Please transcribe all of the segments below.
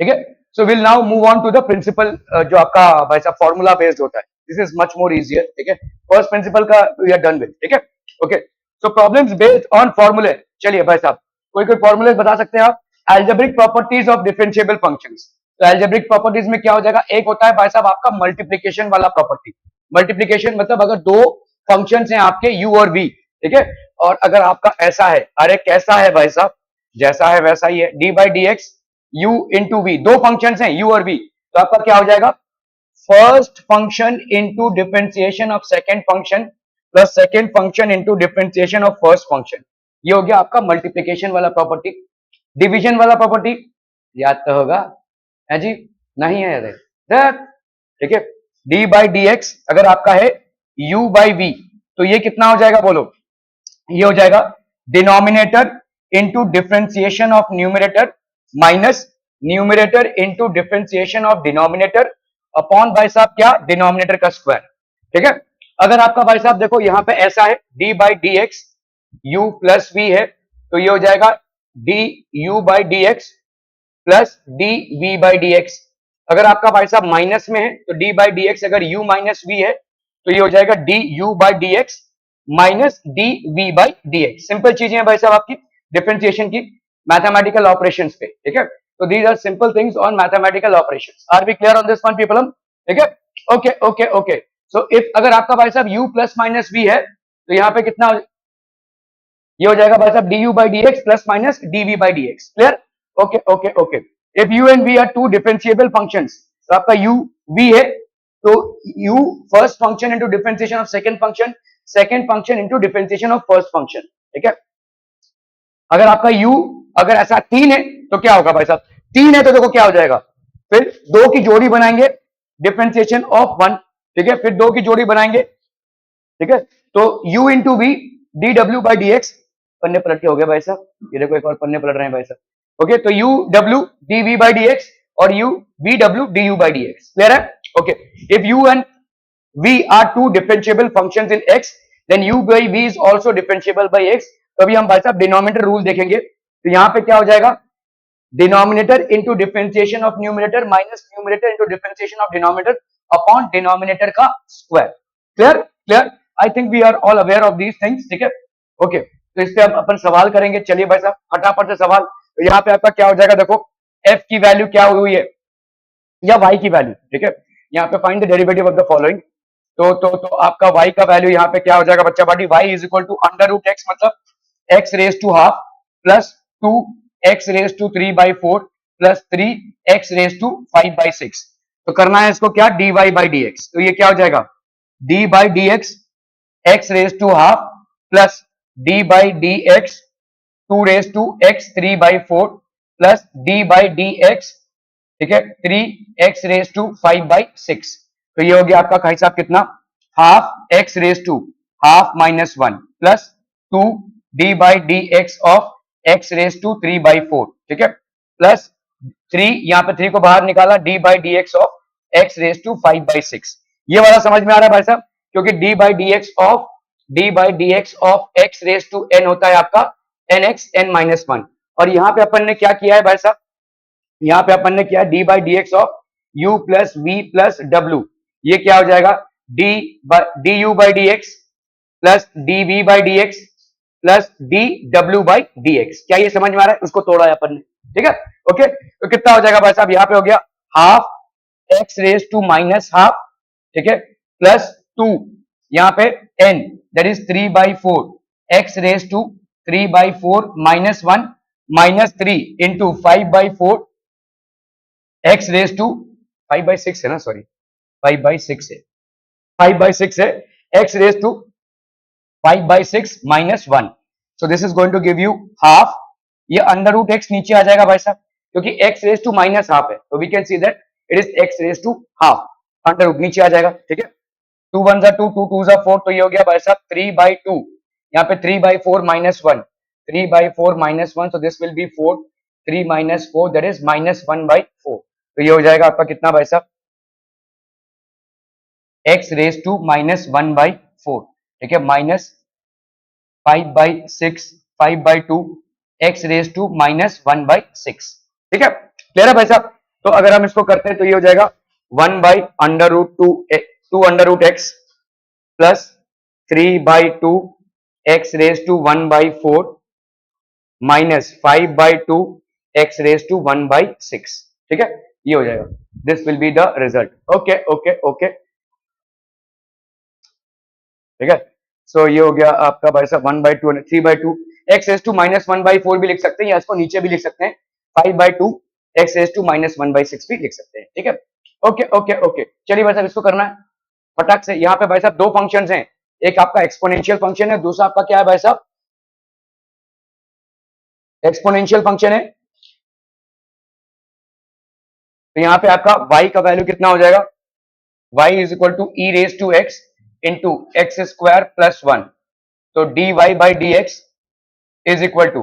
ठीक है। So will now move on to the principal, जो आपका भाई साहब फॉर्मूला बेस्ड होता है, this is much more easier. ठीक है, फर्स्ट प्रिंसिपल का वी आर डन विद। ठीक है, okay. So problems based on फॉर्मूले, चलिए भाई साहब कोई कोई फॉर्मूले बता सकते हैं आप? Algebraic properties of differentiable functions. तो एल्जेब्रिक प्रॉपर्टीज में क्या हो जाएगा, एक होता है भाई साहब आपका मल्टीप्लीकेशन वाला प्रॉपर्टी। मल्टीप्लीकेशन मतलब अगर दो फंक्शंस हैं आपके u और v, ठीक है, और अगर आपका ऐसा है, अरे कैसा है भाई साहब, जैसा है वैसा ही है, d by D x u into v, दो फंक्शंस हैं u और v, तो आपका क्या हो जाएगा, first function into differentiation of second function plus second function into differentiation of first function. ये हो गया आपका मल्टीप्लीकेशन वाला प्रॉपर्टी। डिवीजन वाला प्रॉपर्टी याद तो होगा है जी, नहीं है याद? ठीक है, डी बाई डी एक्स अगर आपका है u बाई वी, तो ये कितना हो जाएगा बोलो, ये हो जाएगा denominator into differentiation of numerator minus numerator into differentiation of denominator upon भाई साहब क्या, डिनोमिनेटर का स्क्वायर। ठीक है, अगर आपका भाई साहब देखो यहां पे ऐसा है d by D x u plus v है, तो ये हो जाएगा d u by D x plus d v by D x. अगर आपका भाई साहब माइनस में है तो डी बाई डी एक्स अगर u माइनस वी है तो ये हो जाएगा d u by D x minus d v by D x. Simple चीजें हैं भाई साहब आपकी डिफरेंशिएशन की मैथमेटिकल ऑपरेशंस पे। ठीक है, तो these are simple things on mathematical operations. Are we clear on this one people? ठीक है, okay okay okay. So if अगर आपका भाई साहब u प्लस माइनस वी है तो यहाँ पे कितना, ये हो जाएगा भाई साहब d u by D x plus minus d v by D x. Clear? Okay okay okay. If u and v are two differentiable functions, तो आपका u v है, तो u first function into differentiation of second function into differentiation of first function. ठीक है, अगर आपका u अगर ऐसा 3 है तो क्या होगा भाई साहब, 3 है तो देखो क्या हो जाएगा, फिर दो की जोड़ी बनाएंगे डिफरेंशिएशन ऑफ 1। ठीक है, फिर दो की जोड़ी बनाएंगे। ठीक है, तो u इंटू वी डी डब्ल्यू बाई डी एक्स, पन्ने पलट के हो गया भाई साहब, ये देखो एक और पन्ने पलट रहे हैं भाई साहब। ओके, तो u w d v by D x और u v w d u by D x. Clear है? Okay, if u and v are two differentiable functions in x, then u by v is also differentiable by x। तो अभी हम भाई साहब denominator rule देखेंगे, तो यहां पे क्या हो जाएगा, denominator into differentiation of numerator minus numerator into differentiation of denominator upon denominator का square. Clear? Clear? I think we are all aware of these things. ठीक है, ओके, तो इस पे अब अपन सवाल करेंगे। चलिए भाई साहब फटाफट से सवाल। तो यहाँ पे आपका क्या हो जाएगा, देखो f की वैल्यू क्या हुई है या y की वैल्यू। ठीक है, यहाँ पे find the derivative of the following. तो आपका y का वैल्यू यहाँ पे क्या हो जाएगा बच्चा बाटी, y is equal to under root x मतलब x raise to half plus 2 x raise to 3 by 4 plus 3 x raise to 5 by 6। तो करना है इसको क्या, dy बाई डी एक्स। तो ये क्या हो जाएगा, d by D x x raise to half plus d by D x 2 raise to x 3 by 4 plus d by D x, ठीक है, 3x रेज टू 5 बाई 6। तो ये हो गया आपका भाई साहब कितना, half x raise to half minus 1 plus 2 d by D x of x raise to 3 by 4। ठीक है, प्लस 3, यहाँ पे 3 को बाहर निकाला, d by D x of x raise to 5 by 6। ये वाला समझ में आ रहा है भाई साहब, क्योंकि d by D x of x raise to n होता है आपका nx n माइनस 1। और यहाँ पे अपन ने क्या किया है भाई साहब, यहाँ पे अपन ने किया d by D x of u plus v plus डब्ल्यू, ये क्या हो जाएगा, d u by D x plus d v by D x plus d डब्ल्यू बाई डी एक्स। क्या ये समझ में आ रहा है? उसको तोड़ा है अपन ने। ठीक है, ओके, तो कितना हो जाएगा भाई साहब, यहाँ पे हो गया half x raise to minus half, ठीक है, प्लस 2 यहाँ पे n that is 3 by 4 x raise to 3 by 4 minus 1 minus 3 into 5 by 4 x raise to 5 by 6 है ना, सॉरी 5 बाई 6 है, 5 बाई 6 है, x raise to 5 by 6 minus 1। So this is going to give you half, ये under root x नीचे आ जाएगा भाई साहब, क्योंकि x raise to minus half है, तो we can see that it is x raise to half, under root नीचे आ जाएगा। ठीक है, 2 1 जा 2 2 2 जा 4, तो ये हो गया भाई साहब 3 बाई 2, यहाँ पे 3 by 4 minus 1, 3 by 4 minus 1, so this will be 4, 3 minus 4 that is minus 1 by 4। तो ये हो जाएगा आपका कितना भाई साहब, x raise to minus 1 by 4, ठीक है, minus 5 by 6, 5 by 2 x raise to minus 1 by 6। ठीक है, क्लियर है भाई साहब? तो अगर हम इसको करते हैं तो ये हो जाएगा 1/√2 प्लस 3/2 x⁻⁴ माइनस 5/2 x⁻⁴ ठीक है, ये हो जाएगा. This will be the result. Okay okay okay, ठीक है. सो ये हो गया आपका भाई साहब 1/2 3/2 x⁻⁻1/4 भी लिख सकते हैं, या इसको नीचे भी लिख सकते हैं 5/2 x⁻⁻1/6 भी लिख सकते हैं. ठीक है. ओके ओके ओके, चलिए भाई साहब इसको करना है फटाक से. यहाँ पे भाई साहब दो फंक्शंस हैं, एक आपका एक्सपोनेंशियल फंक्शन है, दूसरा आपका क्या है भाई साहब, एक्सपोनेंशियल फंक्शन है. तो यहाँ पे आपका y का वैल्यू कितना हो जाएगा, y is equal to e raise to x into x square plus 1. तो dy by D x is equal to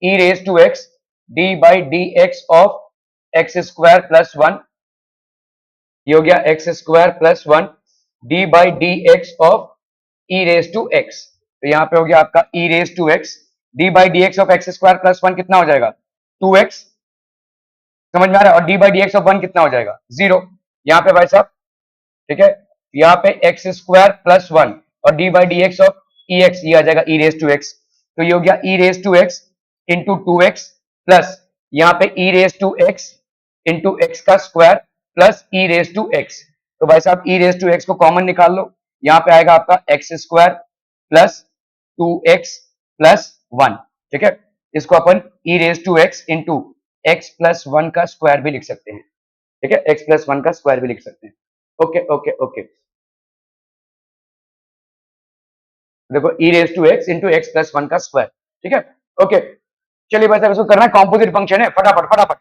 e raise to x d by D x of x square plus 1. ये हो गया x square plus 1 d by D x of e raise to x. तो यहाँ पे हो गया आपका e raise to x d by D x of x square plus 1 कितना हो जाएगा 2x, समझ में आ रहा है. और d by D x of 1 कितना हो जाएगा 0. यहाँ पे भाई साहब ठीक है, यहाँ पे एक्स स्क्वायर प्लस 1 और d by D x of E x, ये आ जाएगा ई रेज टू एक्स. तो ये हो गया e raise to x into 2x plus यहाँ पे e raise to x into x का square plus e raise to x. तो भाई साहब ई रेज टू एक्स को कॉमन निकाल लो, यहाँ पे आएगा आपका x square plus 2x plus 1. ठीक है, इसको अपन e raise to x into x plus 1 का स्क्वायर भी लिख सकते हैं. ठीक है, एक्स प्लस 1 का स्क्वायर भी लिख सकते हैं. ओके ओके ओके, देखो e raise to x into x plus 1 का स्क्वायर. ठीक है, ओके. चलिए भाई साहब इसको करना है, कॉम्पोजिट फंक्शन है, फटाफट फटाफट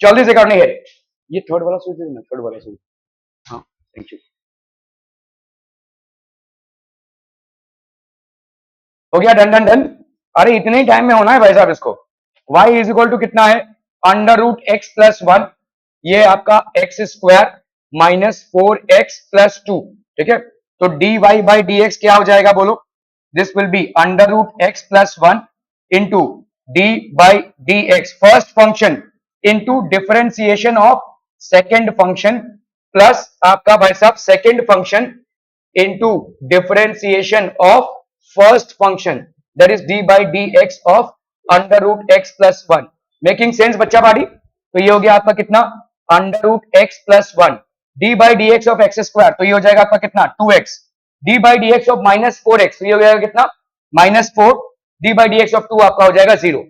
जल्दी से करनी है. ये थर्ड वाला स्विच है ना, थर्ड वाला स्विच. हाँ, थैंक यू. हो गया, डन डन डन. अरे इतने ही टाइम में होना है भाई साहब इसको. y इज इक्वल टू कितना है √x प्लस 1, ये आपका x square minus 4x plus 2. ठीक है, तो dy बाई डी एक्स क्या हो जाएगा बोलो, this will B √x plus 1 into D by D x first function into differentiation of second function plus आपका भाई साहब second function into differentiation of first function, that is d by dx of √x plus 1. Making sense बच्चा party. तो ये हो गया आपका कितना √x plus 1 d by dx of x square, तो ये हो जाएगा आपका कितना 2x d by dx of -4x, तो ये हो जाएगा कितना -4 d by dx of 2 आपका हो जाएगा 0,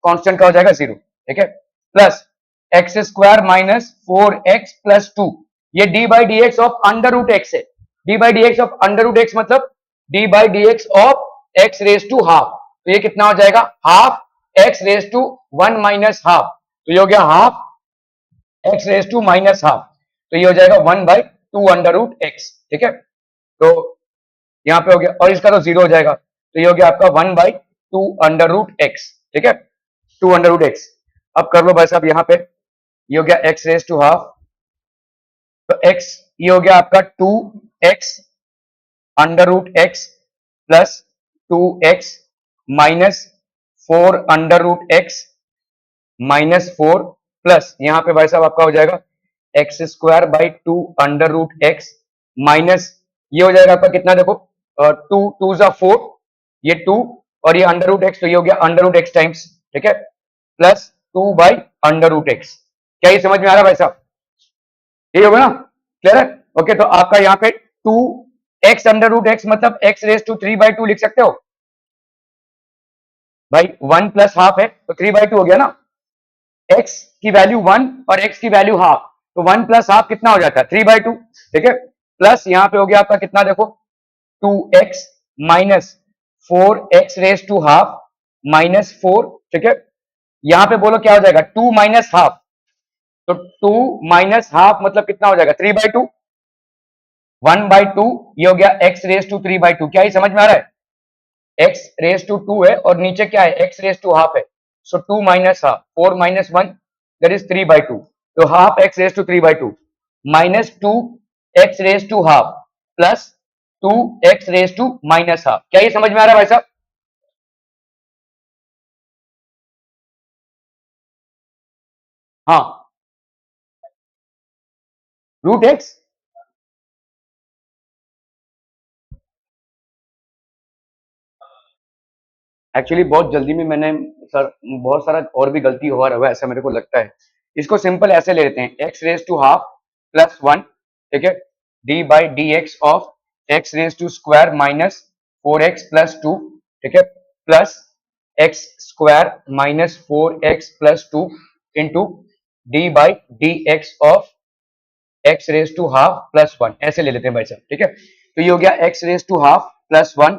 कांस्टेंट का हो जाएगा 0. ठीक है, plus x square minus 4x plus 2, ये d by dx of √x है. d by dx of √x मतलब d by dx of x raise to half, तो ये कितना हो जाएगा half x raise to 1 minus half, तो ये हो गया half x raise to minus half, तो ये हो जाएगा 1/2 √x. ठीक है, तो यहाँ पे हो गया, और इसका तो 0 हो जाएगा, तो ये हो गया आपका 1/2 √x. ठीक है, 2 √x. अब कर लो भाई साहब, यहाँ पे ये हो गया x रेज टू हाफ, तो x ये हो गया आपका 2x √x plus 2x minus 4 minus 4 plus यहाँ पे भाई साहब आपका हो जाएगा एक्स स्क्वायर बाई 2 माइनस ये हो जाएगा आपका कितना, देखो 2 2 4, ये 2 और ये √x, तो ये हो गया √x टाइम्स. ठीक है, प्लस 2/√x. क्या ये समझ में आ रहा है भाई साहब, ये होगा ना, क्लियर है. ओके, तो आपका यहाँ पे 2x √x मतलब x रेज टू 3/2 लिख सकते हो भाई, 1 प्लस हाफ है तो 3/2 हो गया ना. x की वैल्यू 1 और x की वैल्यू हाफ, तो 1 प्लस हाफ कितना हो जाता है 3/2. ठीक है, प्लस यहाँ पे हो गया आपका कितना, देखो 2x minus 4x raise to half minus 4. ठीक है, यहाँ पे बोलो क्या हो जाएगा 2 माइनस हाफ, तो 2 माइनस हाफ मतलब कितना हो जाएगा 3/2. 1/2 ये हो गया x रेज टू 3/2. क्या ही समझ में आ रहा है, x रेज टू 2 है और नीचे क्या है x रेज टू हाफ है, so 2 minus half 4 minus 1 that is 3/2, तो half x raise to 3/2 minus 2 x raise to half plus 2 x raise to minus half. क्या ये समझ में आ रहा है भाई साहब, हाँ रूट एक्स, एक्चुअली बहुत जल्दी में मैंने सर बहुत सारा और भी गलती हो रहा है ऐसा मेरे को लगता है। इसको सिंपल ऐसे ले लेते हैं, x raise to half plus one, ठीक है, d by D x of x raise to square minus four x plus two, ठीक है, plus x square minus four x plus two into D by D x of x raise to half plus one, ऐसे ले लेते हैं भाई साहब, ठीक है। तो ये हो गया x raise to half plus one,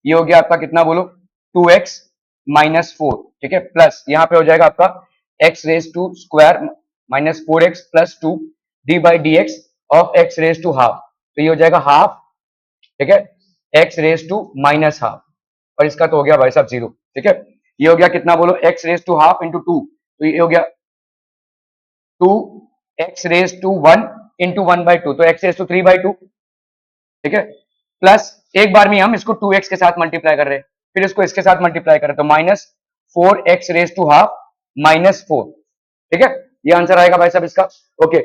ये हो गया आपका कितना बोलो, टू एक्स माइनस फोर, ठीक है, प्लस यहाँ पे हो जाएगा आपका x raise to square minus four x plus two d by D x of x raise to half, तो ये हो जाएगा हाफ, ठीक है, x raise to minus half, और इसका तो हो गया भाई साहब जीरो, ठीक है। ये हो गया कितना बोलो, x raise to half into two, तो ये हो गया two x raise to one into one by two, तो x raise to three by two, ठीक है, प्लस एक बार में हम इसको टू एक्स के साथ मल्टीप्लाई कर रहे हैं, फिर इसको इसके साथ मल्टीप्लाई कर रहे हैं, तो minus four x raise to half minus four, ठीक है, ये आंसर आएगा भाई साहब इसका। ओके,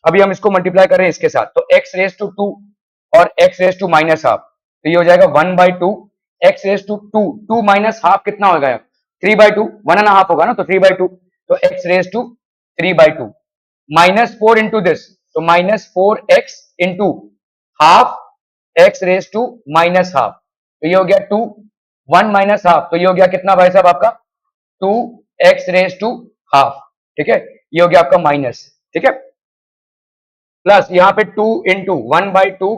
अभी हम इसको मल्टीप्लाई कर रहे हैं इसके साथ, तो एक्स रेज टू टू और x raise to minus half, तो ये हो जाएगा one by two x raise to two, two minus half कितना हो गया, three by two, one and half होगा ना, तो थ्री बाई टू, तो x raise to three by two minus four into this, तो minus four x into half x raise to minus half, तो ये हो गया टू, वन माइनस हाफ, तो ये हो गया कितना भाई साहब आपका two x raise to half, ठीक है, ये हो गया आपका माइनस, ठीक है, प्लस यहाँ पे two into one by two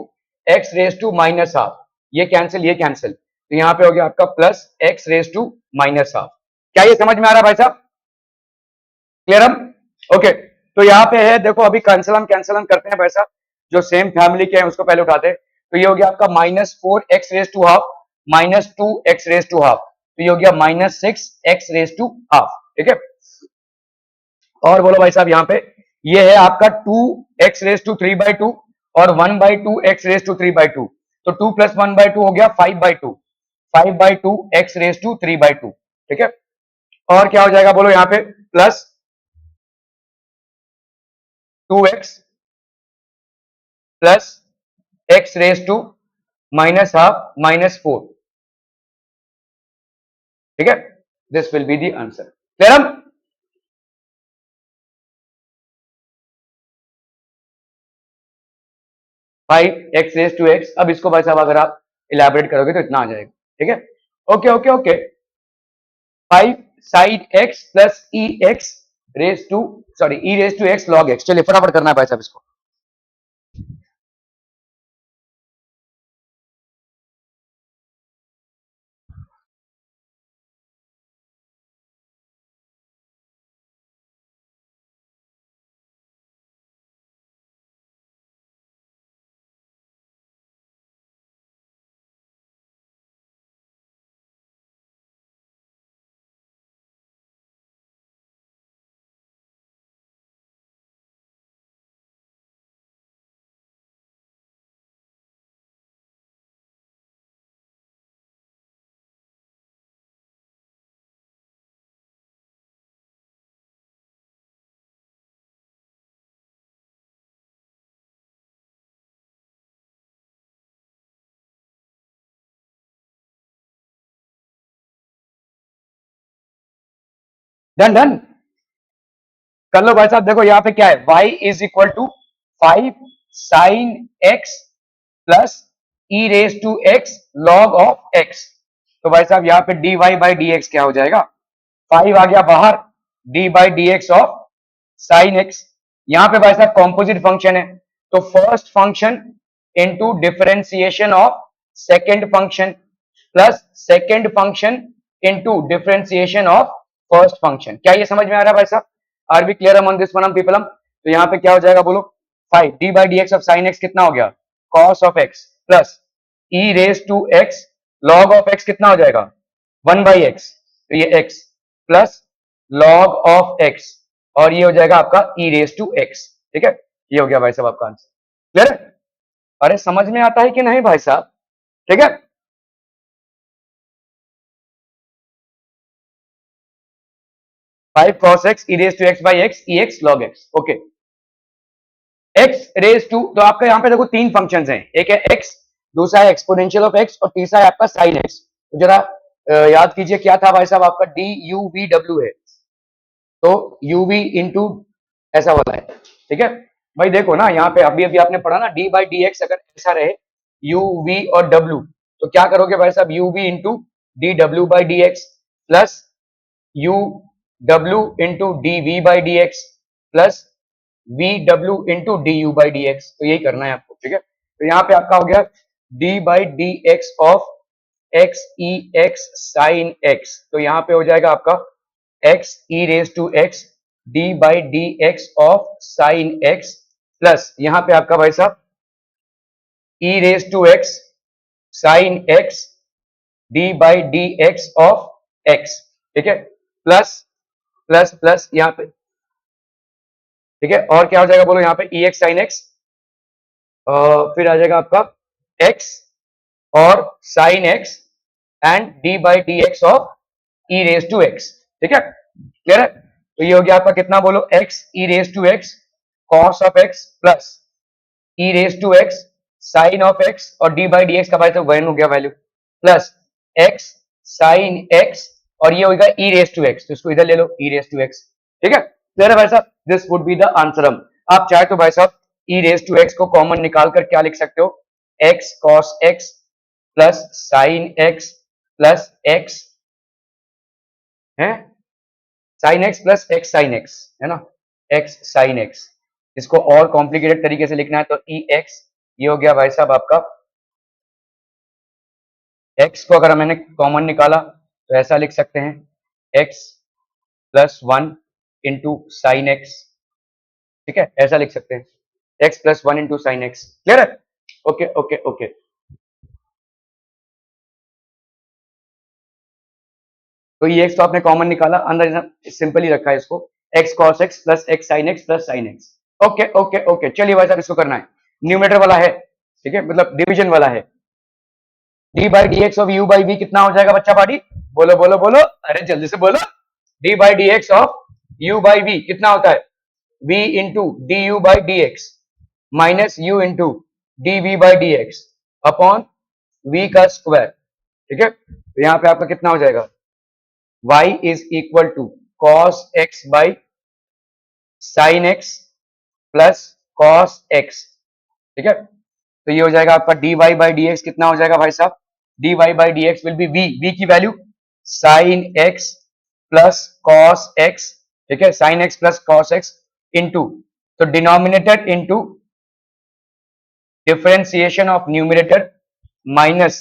x raise to minus half, ये कैंसिल, तो यहाँ पे हो गया आपका plus x raise to minus half. क्या ये समझ में आ रहा है भाई साहब, क्लियर हम? ओके, तो यहाँ पे है देखो, अभी कैंसिल हम करते हैं भाई साहब, जो सेम फैमिली के हैं उसको पहले उठाते हैं, तो ये हो गया आपका minus four x raise to half minus two x raise to half, तो ये हो गया minus six x raise to half, ठीक है। और बोलो भाई साहब यहाँ पे ये है आपका two x raise to three by two और one by two x raise to three by two, तो two plus one by two हो गया five by two, five by two x raise to three by two, ठीक है। और क्या हो जाएगा बोलो यहाँ पे, plus two x plus x raise to minus half minus four, ठीक है, this will be the answer, clear हम? Five x raise to x, अब इसको भाई साहब अगर आप इलेबोरेट करोगे तो इतना आ जाएगा, ठीक है। Okay okay okay, five sine x plus e x raise to, sorry e raise to x log x, चलिए फटाफट करना है भाई साहब इसको। डन डन, कर लो भाई साहब, देखो यहाँ पे क्या है, y is equal to five sine x plus e raise to x log of x, तो भाई साहब यहाँ पे d y by D x क्या हो जाएगा, फाइव आ गया बाहर, d by D x of sine x, यहाँ पे भाई साहब कॉम्पोजिट फंक्शन है, तो first function into differentiation of second function plus second function into differentiation of first function, क्या ये समझ में आ रहा है भाई साहब? Are we clear on this one people? तो यहाँ पे क्या हो जाएगा बोलो, five d by D x of sine x कितना हो गया, cos of x plus e raise to x log of x कितना हो जाएगा, वन बाई एक्स, तो ये x plus log of x, और ये हो जाएगा आपका ई रेज टू एक्स, ठीक है, ये हो गया भाई साहब आपका आंसर, क्लियर है? अरे समझ में आता है कि नहीं भाई साहब, ठीक है। Five cos x e raise to x by x e x log x, okay. X raise to, तो आपका यहाँ पे देखो तीन फंक्शंस हैं, एक है एक्स, दूसरा है एक्सपोनेंशियल ऑफ एक्स और तीसरा है आपका साइन एक्स। तो जरा याद कीजिए क्या था भाई साहब, आपका डी यू वी डब्ल्यू है, तो यू वी इंटू ऐसा वाला है, ठीक है भाई। देखो ना यहाँ पे अभी अभी आपने पढ़ा ना, डी बाई डी एक्स अगर ऐसा रहे यू वी और डब्ल्यू, तो क्या करोगे भाई साहब, यू वी इंटू डी डब्ल्यू by D x plus U W into d v by D x plus V W into d u by D x. तो यही करना है आपको, ठीक है। तो यहाँ पे आपका हो गया D by D x of x e x sine x, तो यहाँ पे हो जाएगा आपका x e raise to x d by D x of sine x plus यहाँ पे आपका भाई साहब e raise to x sine x d by D x of x, ठीक है, प्लस प्लस प्लस यहाँ पे, ठीक है। और क्या हो जाएगा बोलो यहाँ पे ई एक्स साइन एक्स, फिर आ जाएगा आपका एक्स और sine x and d by D x of e raise to x, ठीक है, क्लियर है। तो ये हो गया आपका कितना बोलो, x e raise to x cos of x plus e raise to x sine of x और डी बाई डी एक्स का भाई तो वन हो गया value, plus x sine x और ये होगा ई रेज टू एक्स, तो इसको इधर ले लो ई रेज टू एक्स, ठीक है, क्लियर है भाई साहब। This would be the answer. आप चाहे तो भाई साहब ई रेज टू एक्स को कॉमन निकाल कर क्या लिख सकते हो, x cos x plus sine x plus x है, sine x plus x sine x है ना, एक्स साइन एक्स। इसको और कॉम्प्लिकेटेड तरीके से लिखना है तो ई एक्स, ये हो गया भाई साहब आपका, एक्स को अगर मैंने कॉमन निकाला तो ऐसा लिख सकते हैं x plus one into sine x, ठीक है, ऐसा लिख सकते हैं x plus one into sine x, clear है। ओके ओके ओके, तो ये एक्स तो आपने कॉमन निकाला, अंदर सिंपली रखा है इसको, x cos x plus x sine x plus sine x. Okay okay okay, चलिए भाई साहब इसको करना है, न्यूमरेटर वाला है, ठीक है, मतलब डिवीजन वाला है। D by D x of u by v कितना हो जाएगा बच्चा पार्टी, बोलो बोलो बोलो, अरे जल्दी से बोलो, d by D x of u by v कितना होता है, v into d u by D x minus u into d v by D x upon v का स्क्वायर, ठीक है। तो यहाँ पे आपका कितना हो जाएगा, y is equal to cos x by sine x plus cos x, ठीक है। तो ये हो जाएगा आपका dy बाई डी एक्स कितना हो जाएगा भाई साहब, dy by D x will be v की value sine x plus cos x, ठीक है, sine x plus cos x into, तो denominator into differentiation of numerator minus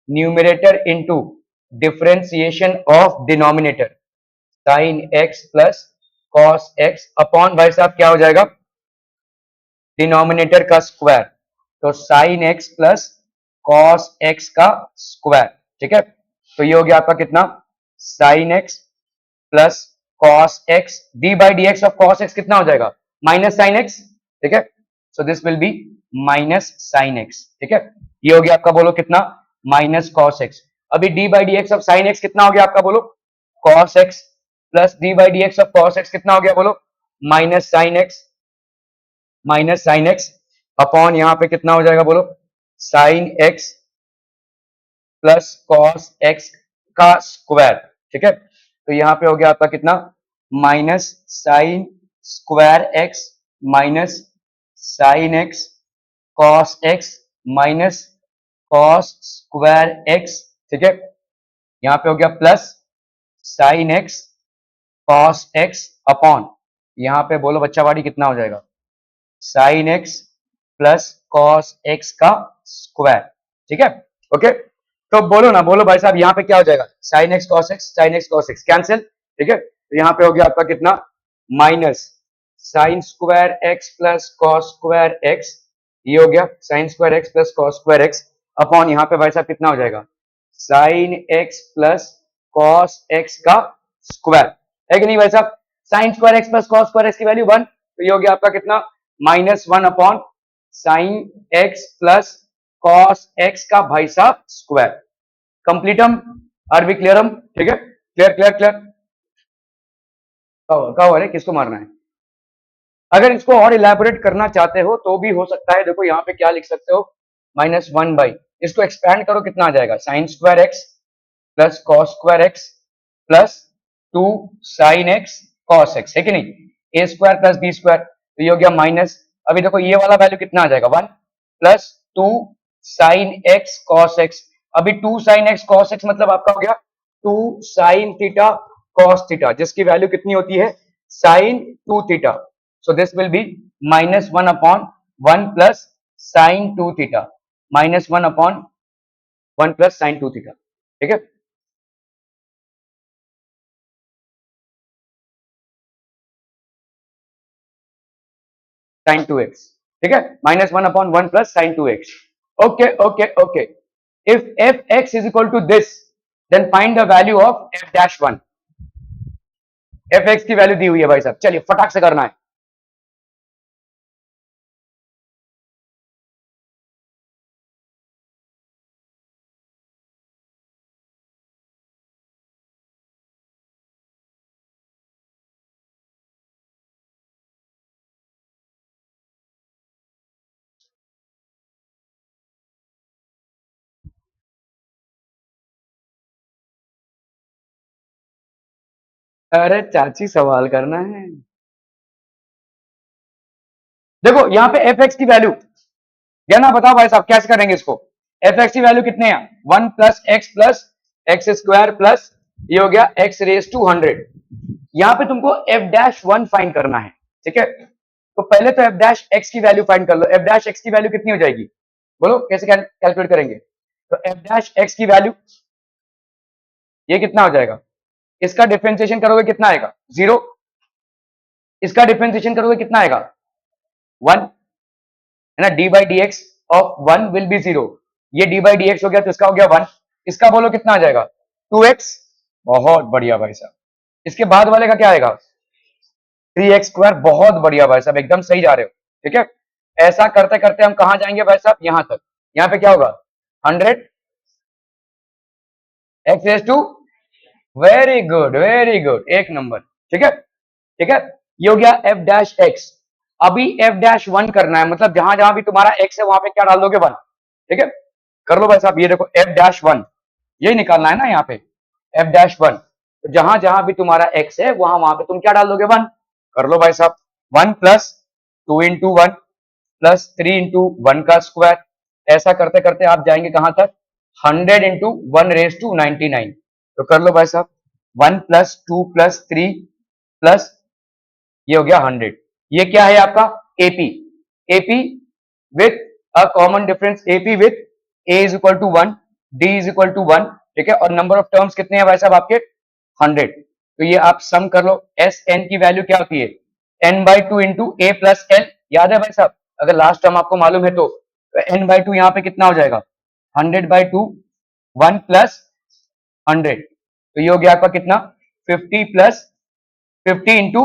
numerator into differentiation of denominator sine x plus cos x upon भाई साहब क्या हो जाएगा, denominator का स्क्वायर, तो sine x plus cos x का स्क्वायर, ठीक है। तो ये हो गया आपका कितना, sine x plus cos x, d by D x of cos x कितना हो जाएगा, माइनस साइन एक्स, ठीक है। So this will B minus sine x, ठीक है। ये हो गया आपका बोलो कितना, माइनस कॉस एक्स। अभी D by D x of sine x कितना हो गया आपका बोलो, cos x plus D by D x of cos x कितना हो गया बोलो, माइनस साइन एक्स अपॉन यहां पे कितना हो जाएगा बोलो, sign x plus cos x का स्क्वायर, ठीक है। तो यहां पे हो गया आपका कितना, minus sine square x minus sine x cos x minus cos square x, ठीक है। यहां पे हो गया plus sine x cos x upon, यहां पे बोलो बच्चा वाड़ी कितना हो जाएगा, sign x plus cos x का स्क्वायर, ठीक है। ओके, तो बोलो ना, बोलो भाई साहब यहाँ पे क्या हो जाएगा, sine x cos x cancel, ठीक है। तो यहाँ पे हो गया आपका कितना, minus sine square x plus cos square x, ये हो गया sine square x plus cos square x upon यहाँ पे भाई साहब कितना हो जाएगा, sign x plus cos x का स्क्वायर, है कि नहीं भाई साहब। Sine square x plus cos square x की वैल्यू 1, तो ये हो गया आपका कितना, minus 1 upon sine x plus cos x का भाई साहब स्क्वायर। कंप्लीटम, आर बी क्लियरम, ठीक है, क्लियर क्लियर क्लियर। क्या हुआ रे, किसको मारना है, अगर इसको और इलेबोरेट करना चाहते हो तो भी हो सकता है, देखो यहाँ पे क्या लिख सकते हो, -1 बाई, इसको एक्सपैंड करो कितना आ जाएगा, sine square x plus cos square x plus 2 sine x cos x, है कि नहीं, ए स्क्वायर प्लस बी स्क्वायर, तो ये हो गया माइनस, अभी देखो ये वाला वैल्यू कितना आ जाएगा 1 plus 2 sine x cos x, अभी 2 साइन एक्स कॉस एक्स मतलब आपका हो गया 2 साइन थीटा कॉस थीटा, जिसकी वैल्यू कितनी होती है sine 2 theta, so this will be -1 upon 1 plus sin 2 theta, -1 upon 1 plus sin 2 theta, ठीक है। sin 2x, ठीक है, -1 upon 1 plus sin 2x, okay okay okay, if fx is equal to this then find the value of f dash 1, fx की value दी हुई है भाई साहब, चलिए फटाक से करना है। अरे चाची सवाल करना है, देखो यहाँ पे एफ एक्स की वैल्यू, या ना बताओ भाई साहब कैसे करेंगे इसको, एफ एक्स की वैल्यू कितने हैं, 1 प्लस एक्स स्क्वायर प्लस ये हो गया एक्स रेस टू 100, यहाँ पे तुमको एफ डैश 1 फाइंड करना है, ठीक है, तो पहले तो एफ डैश एक्स की वैल्यू फाइंड कर लो, एफ डैश एक्स की वैल्यू कितनी हो जाएगी, बोलो कैसे कैलकुलेट करेंगे, तो एफ डैश एक्स की वैल्यू ये कितना हो जाएगा, इसका डिफरेंशिएशन करोगे कितना आएगा 0, इसका डिफरेंशिएशन करोगे कितना आएगा 1, है ना, d by D x of 1 will be 0, ये डी बाई डी एक्स हो गया तो इसका हो गया 1, इसका बोलो कितना आ जाएगा 2x, बहुत बढ़िया भाई साहब, इसके बाद वाले का क्या आएगा 3x², बहुत बढ़िया भाई साहब, एकदम सही जा रहे हो, ठीक है, ऐसा करते करते हम कहां जाएंगे भाई साहब, यहां तक, यहां पे क्या होगा 100 x raise to, very good एक नंबर, ठीक है, ठीक है, ये हो गया एफ डैश एक्स, अभी एफ डैश 1 करना है, मतलब जहां जहां भी तुम्हारा एक्स है वहां पे क्या डाल दोगे 1, ठीक है, कर लो भाई साहब, ये देखो एफ डैश 1 यही निकालना है ना, यहाँ पे एफ डैश 1, तो जहां जहां भी तुम्हारा एक्स है वहां वहां पे तुम क्या डाल दोगे 1, कर लो भाई साहब, 1 प्लस 2 इंटू 1 प्लस 3 इंटू 1 का स्क्वायर, ऐसा करते करते आप जाएंगे कहां तक 100 इंटू 1 रेस टू 99, तो कर लो भाई साहब 1 प्लस 2 प्लस 3 प्लस ये हो गया 100, ये क्या है आपका AP, AP with a common difference, AP with a is equal to 1, d is equal to 1, ठीक है, और नंबर ऑफ टर्म्स कितने हैं भाई साहब आपके 100, तो ये आप सम कर लो, एस एन की वैल्यू क्या होती है n by two into a plus l, याद है भाई साहब, अगर लास्ट टर्म आपको मालूम है तो एन बाई टू यहाँ पे कितना हो जाएगा 100/2, 1 प्लस 100, तो ये हो गया आपका कितना 50 प्लस 50 इंटू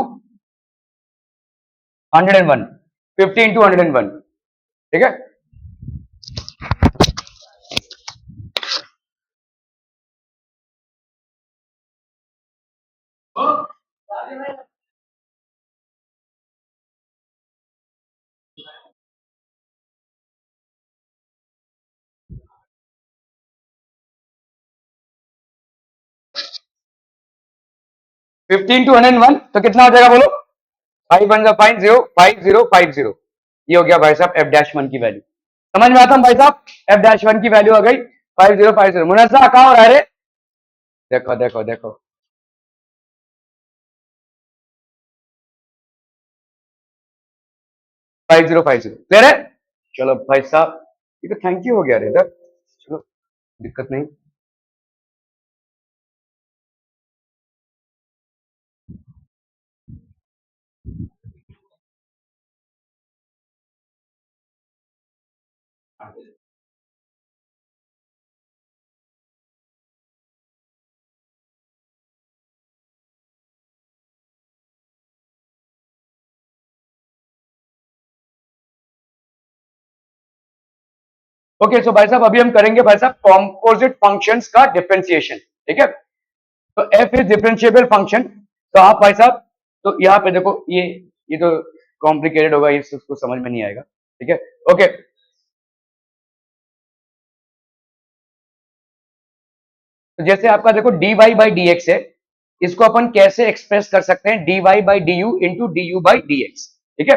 101, 50 इंटू 101, ठीक है, फिफ्टीन टू 101 तो कितना हो जाएगा बोलो, 5 1 5 0 5 0 5 0, ये हो गया भाई साहब एफ डैश 1 की वैल्यू, समझ में आता है भाई साहब, एफ डैश 1 की वैल्यू आ गई 5050, मुनस्सा कहा हो रहा है रे, देखो देखो देखो 5050 क्लियर है, चलो भाई साहब ये तो थैंक यू हो गया रे इधर, चलो दिक्कत नहीं, ओके सो भाई साहब अभी हम करेंगे भाई साहब कॉम्पोजिट फंक्शंस का डिफरेंशिएशन, ठीक है, तो एफ इज डिफरेंशिएबल फंक्शन, तो आप भाई साहब तो यहाँ पे देखो ये तो कॉम्प्लिकेटेड होगा, ये उसको समझ में नहीं आएगा, ठीक है। ओके, तो जैसे आपका देखो dy बाई डी एक्स है, इसको अपन कैसे एक्सप्रेस कर सकते हैं, dy by d you into d u by D x, ठीक है।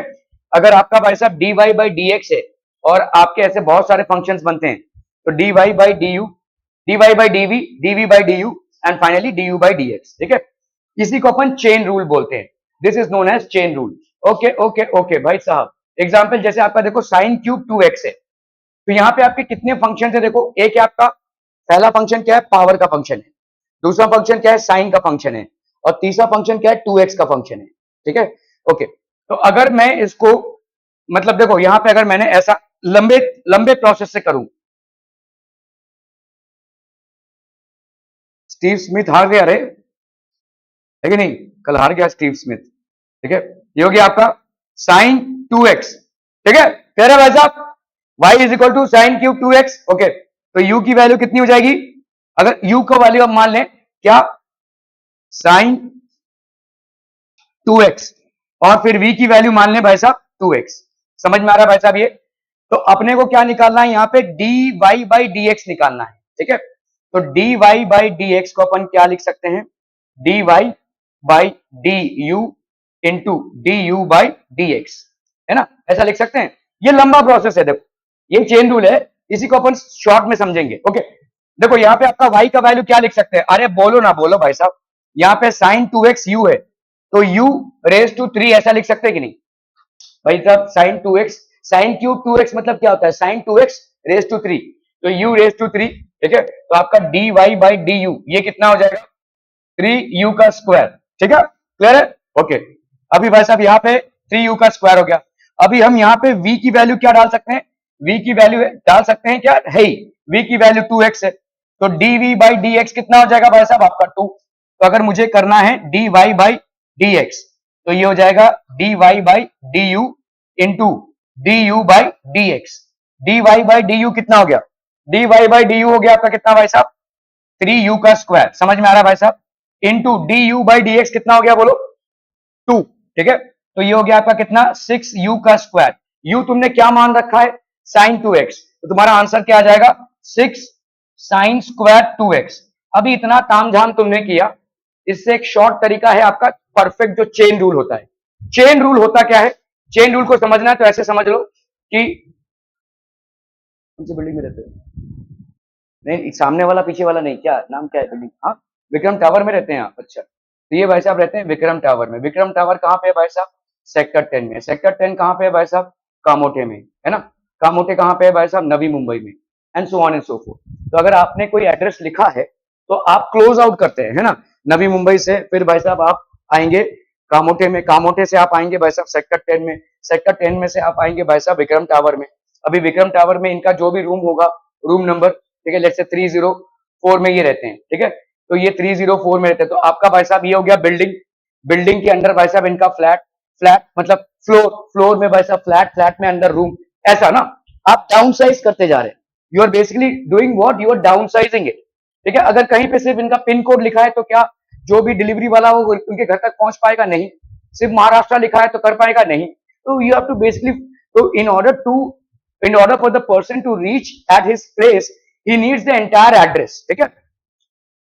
अगर आपका भाई साहब dy बाई डी एक्स है और आपके ऐसे बहुत सारे फंक्शंस बनते हैं, तो dy by d u, dy by dv, dv by d u and finally du by D x, ठीक है। इसी को अपन चेन रूल बोलते हैं, this is known as chain rule. Okay okay okay भाई साहब, एग्जाम्पल जैसे आपका देखो साइन क्यूब 2x है, तो यहाँ पे आपके कितने फंक्शन है, देखो एक है आपका पहला फंक्शन क्या है, पावर का फंक्शन है, दूसरा फंक्शन क्या है, साइन का फंक्शन है, और तीसरा फंक्शन क्या है, 2x का फंक्शन है, ठीक है। ओके, तो अगर मैं इसको मतलब देखो यहां पे अगर मैंने ऐसा लंबे लंबे प्रोसेस से करूं, स्टीव स्मिथ हार गया रे, है कि नहीं, कल हार गया स्टीव स्मिथ, ठीक है। ये हो गया आपका साइन 2x, ठीक है, कह रहे भाई साहब y is equal to sine cube 2x। Okay, तो u की वैल्यू कितनी हो जाएगी, अगर u का वैल्यू आप मान लें क्या, साइन 2x, और फिर v की वैल्यू मान लें भाई साहब 2x, समझ में आ रहा है भाई साहब ये। तो अपने को क्या निकालना है, यहाँ पे dy बाई डी एक्स निकालना है, ठीक है। तो dy बाई डी एक्स को अपन क्या लिख सकते हैं, dy by d you into d u by D x, है ना, ऐसा लिख सकते हैं। ये लंबा प्रोसेस है, देखो ये चेन रूल है, इसी को अपन शॉर्ट में समझेंगे। ओके, देखो यहाँ पे आपका y का वैल्यू क्या लिख सकते हैं, अरे बोलो ना बोलो भाई साहब, यहाँ पे साइन 2x u है, तो u रेज टू 3 ऐसा लिख सकते हैं कि नहीं भाई साहब, sign 2x, sign cube 2x मतलब क्या होता है, साइन 2x रेज टू 3, तो u रेज टू 3, ठीक है। तो आपका dy बाई डी यू ये कितना हो जाएगा, 3u का स्क्वायर, ठीक है, क्लियर है। ओके, अभी भाई साहब यहाँ पे 3u का स्क्वायर हो गया, अभी हम यहाँ पे v की वैल्यू क्या डाल सकते हैं, v की वैल्यू डाल सकते हैं क्या, है v की वैल्यू 2x है, तो dv बाई dx कितना हो जाएगा भाई साहब आपका 2। तो अगर मुझे करना है dy बाई dx, तो ये हो जाएगा dy by du into du by dx, dy by du कितना हो गया, dy बाई du हो गया आपका कितना भाई साहब, 3u का स्क्वायर, समझ में आ रहा है भाई साहब, into d u by D x कितना हो गया बोलो, 2, ठीक है। तो ये हो गया आपका कितना, 6u का स्क्वायर, u तुमने क्या मान रखा है, साइन 2x, तो तुम्हारा आंसर क्या आ जाएगा, 6 साइन स्क्वायर 2x। अभी इतना तामझाम तुमने किया, इससे एक शॉर्ट तरीका है आपका परफेक्ट जो चेन रूल होता है। चेन रूल होता क्या है, चेन रूल को समझना है तो ऐसे समझ लो कि कौन सी बिल्डिंग में रहते हो, नहीं सामने वाला पीछे वाला नहीं, क्या नाम क्या है बिल्डिंग, हाँ विक्रम टावर में रहते हैं आप, अच्छा तो ये भाई साहब रहते हैं विक्रम टावर में, विक्रम टावर कहाँ पे है भाई साहब, सेक्टर 10 में, सेक्टर 10 कहाँ पे है भाई साहब, कामोटे में, है ना, कामोटे कहाँ पे है भाई साहब, नवी मुंबई में, and so on and so fourth. तो अगर आपने कोई एड्रेस लिखा है तो आप क्लोज आउट करते हैं, है ना, नवी मुंबई से फिर भाई साहब आप आएंगे कामोटे में, कामोटे से आप आएंगे भाई साहब सेक्टर 10 में, सेक्टर 10 में से आप आएंगे भाई साहब विक्रम टावर में। अभी विक्रम टावर में इनका जो भी रूम होगा, रूम नंबर, ठीक है, लेट्स से 304 में ये रहते हैं, ठीक है, तो ये 304 में रहते हैं, तो आपका भाई साहब ये हो गया बिल्डिंग, बिल्डिंग के अंदर भाई साहब इनका फ्लैट, फ्लैट मतलब फ्लोर, फ्लोर में भाई साहब फ्लैट, फ्लैट में अंदर रूम, ऐसा ना, आप डाउन साइज करते जा रहे हैं, you are basically doing what, you are downsizing it, ठीक है। अगर कहीं पे सिर्फ इनका पिन कोड लिखा है तो क्या जो भी डिलीवरी वाला हो उनके घर तक पहुंच पाएगा, नहीं, सिर्फ महाराष्ट्र लिखा है तो कर पाएगा, नहीं, तो यू हैव टू बेसिकली, तो in order for the person to reach at his place he needs the entire address, ठीक है।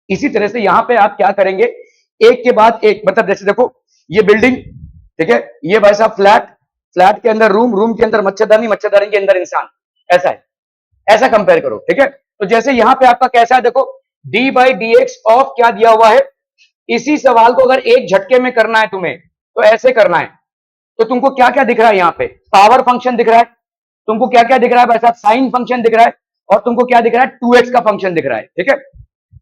इसी तरह से यहां पे आप क्या करेंगे, एक के बाद एक, मतलब जैसे देखो ये बिल्डिंग, ठीक है, ये भाई साहब फ्लैट, फ्लैट के अंदर रूम, रूम के अंदर मच्छरदानी, मच्छरदानी के अंदर इंसान, ऐसा है, ऐसा कंपेयर करो, ठीक है। तो जैसे यहां पे आपका कैसा है, देखो d by D x of क्या दिया हुआ है, इसी सवाल को अगर एक झटके में करना है तुम्हें तो ऐसे करना है, तो तुमको क्या क्या दिख रहा है, यहाँ पे पावर फंक्शन दिख रहा है, तुमको क्या क्या दिख रहा है भाई साहब, साइन फंक्शन दिख रहा है, और तुमको क्या दिख रहा है, 2x का फंक्शन दिख रहा है, ठीक है।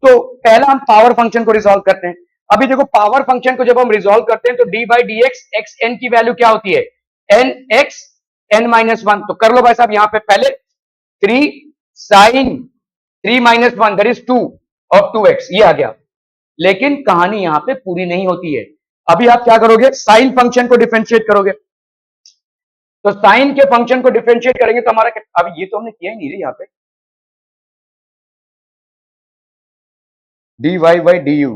तो पहला हम पावर फंक्शन को रिजॉल्व करते हैं। अभी देखो पावर फंक्शन को जब हम रिजॉल्व करते हैं तो D by D x, x n की वैल्यू क्या होती है, n x n minus one, तो कर लो भाई साहब यहाँ पे पहले 3 sine 3 minus one that is 2 of 2x, ये आ गया। लेकिन कहानी यहां पे पूरी नहीं होती है, अभी आप क्या करोगे, साइन फंक्शन को डिफरेंशिएट करोगे, तो साइन के फंक्शन को डिफरेंशिएट करेंगे तो हमारा, अभी ये तो हमने किया ही नहीं रे यहाँ पे, d y by d u,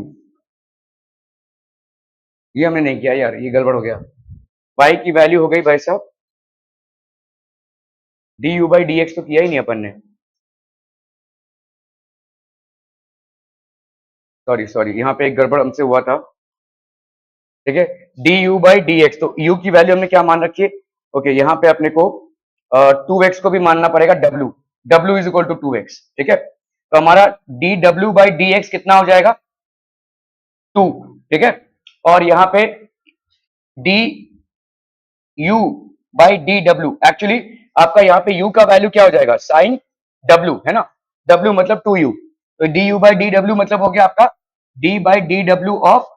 ये हमने नहीं किया यार, ये गड़बड़ हो गया, y की वैल्यू हो गई भाई साहब du/dx, तो किया ही नहीं अपन ने, सॉरी सॉरी, यहाँ पे एक गड़बड़ हमसे हुआ था, ठीक है। du/dx, तो u की वैल्यू हमने क्या मान रखी है, ओके, यहाँ पे अपने को 2x को भी मानना पड़ेगा, w is equal to 2x, ठीक है। तो हमारा dw/dx कितना हो जाएगा, 2, ठीक है। और यहाँ पे du/dw, एक्चुअली आपका यहाँ पे u का वैल्यू क्या हो जाएगा, साइन w, है ना, w मतलब 2u, तो du/dw मतलब हो गया आपका d/dw of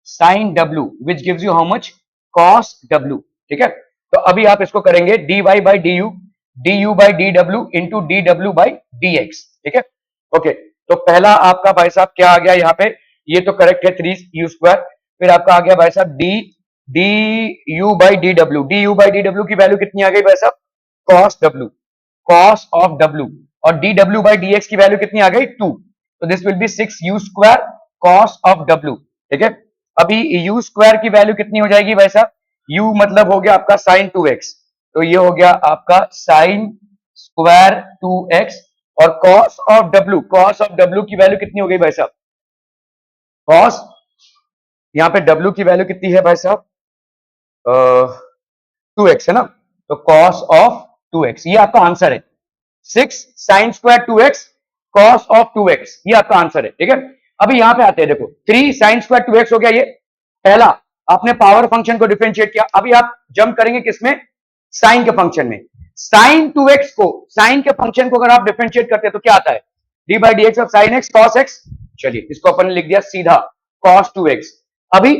sine w, which gives you how much, cos w, ठीक है। तो अभी आप इसको करेंगे du/dw इंटू dw/dx, ठीक है। ओके, तो पहला आपका भाई साहब क्या आ गया यहाँ पे, ये तो करेक्ट है 3u², फिर आपका आ गया भाई साहब du/dw की वैल्यू कितनी आ गई भाई साहब, cos w, cos of w, और dw/dx की वैल्यू कितनी आ गई, 2, तो this will B 6u² cos of w, ठीक है। अभी u² की वैल्यू कितनी हो जाएगी भाई साहब, u मतलब हो गया आपका sin 2x, तो ये हो गया आपका sin स्क्वायर 2x, और cos ऑफ w की वैल्यू कितनी हो गई भाई साहब, cos, यहाँ पे w की वैल्यू कितनी है भाई साहब, 2x है ना, तो cos ऑफ 2x, ये आपका आंसर है, 6 sin square 2x cos of 2x, ये आपका आंसर है, ठीक है। अभी यहां पे आते हैं, देखो 3 sin स्क्वायर 2x हो गया, ये पहला आपने पावर फंक्शन को डिफरेंशिएट किया। अभी आप जंप करेंगे किसमें, साइन के फंक्शन में, साइन 2x को, साइन के फंक्शन को अगर आप डिफरेंशिएट करते हैं तो क्या आता है, d/dx of sine x cos x, चलिए इसको अपन ने लिख दिया सीधा cos 2x। अभी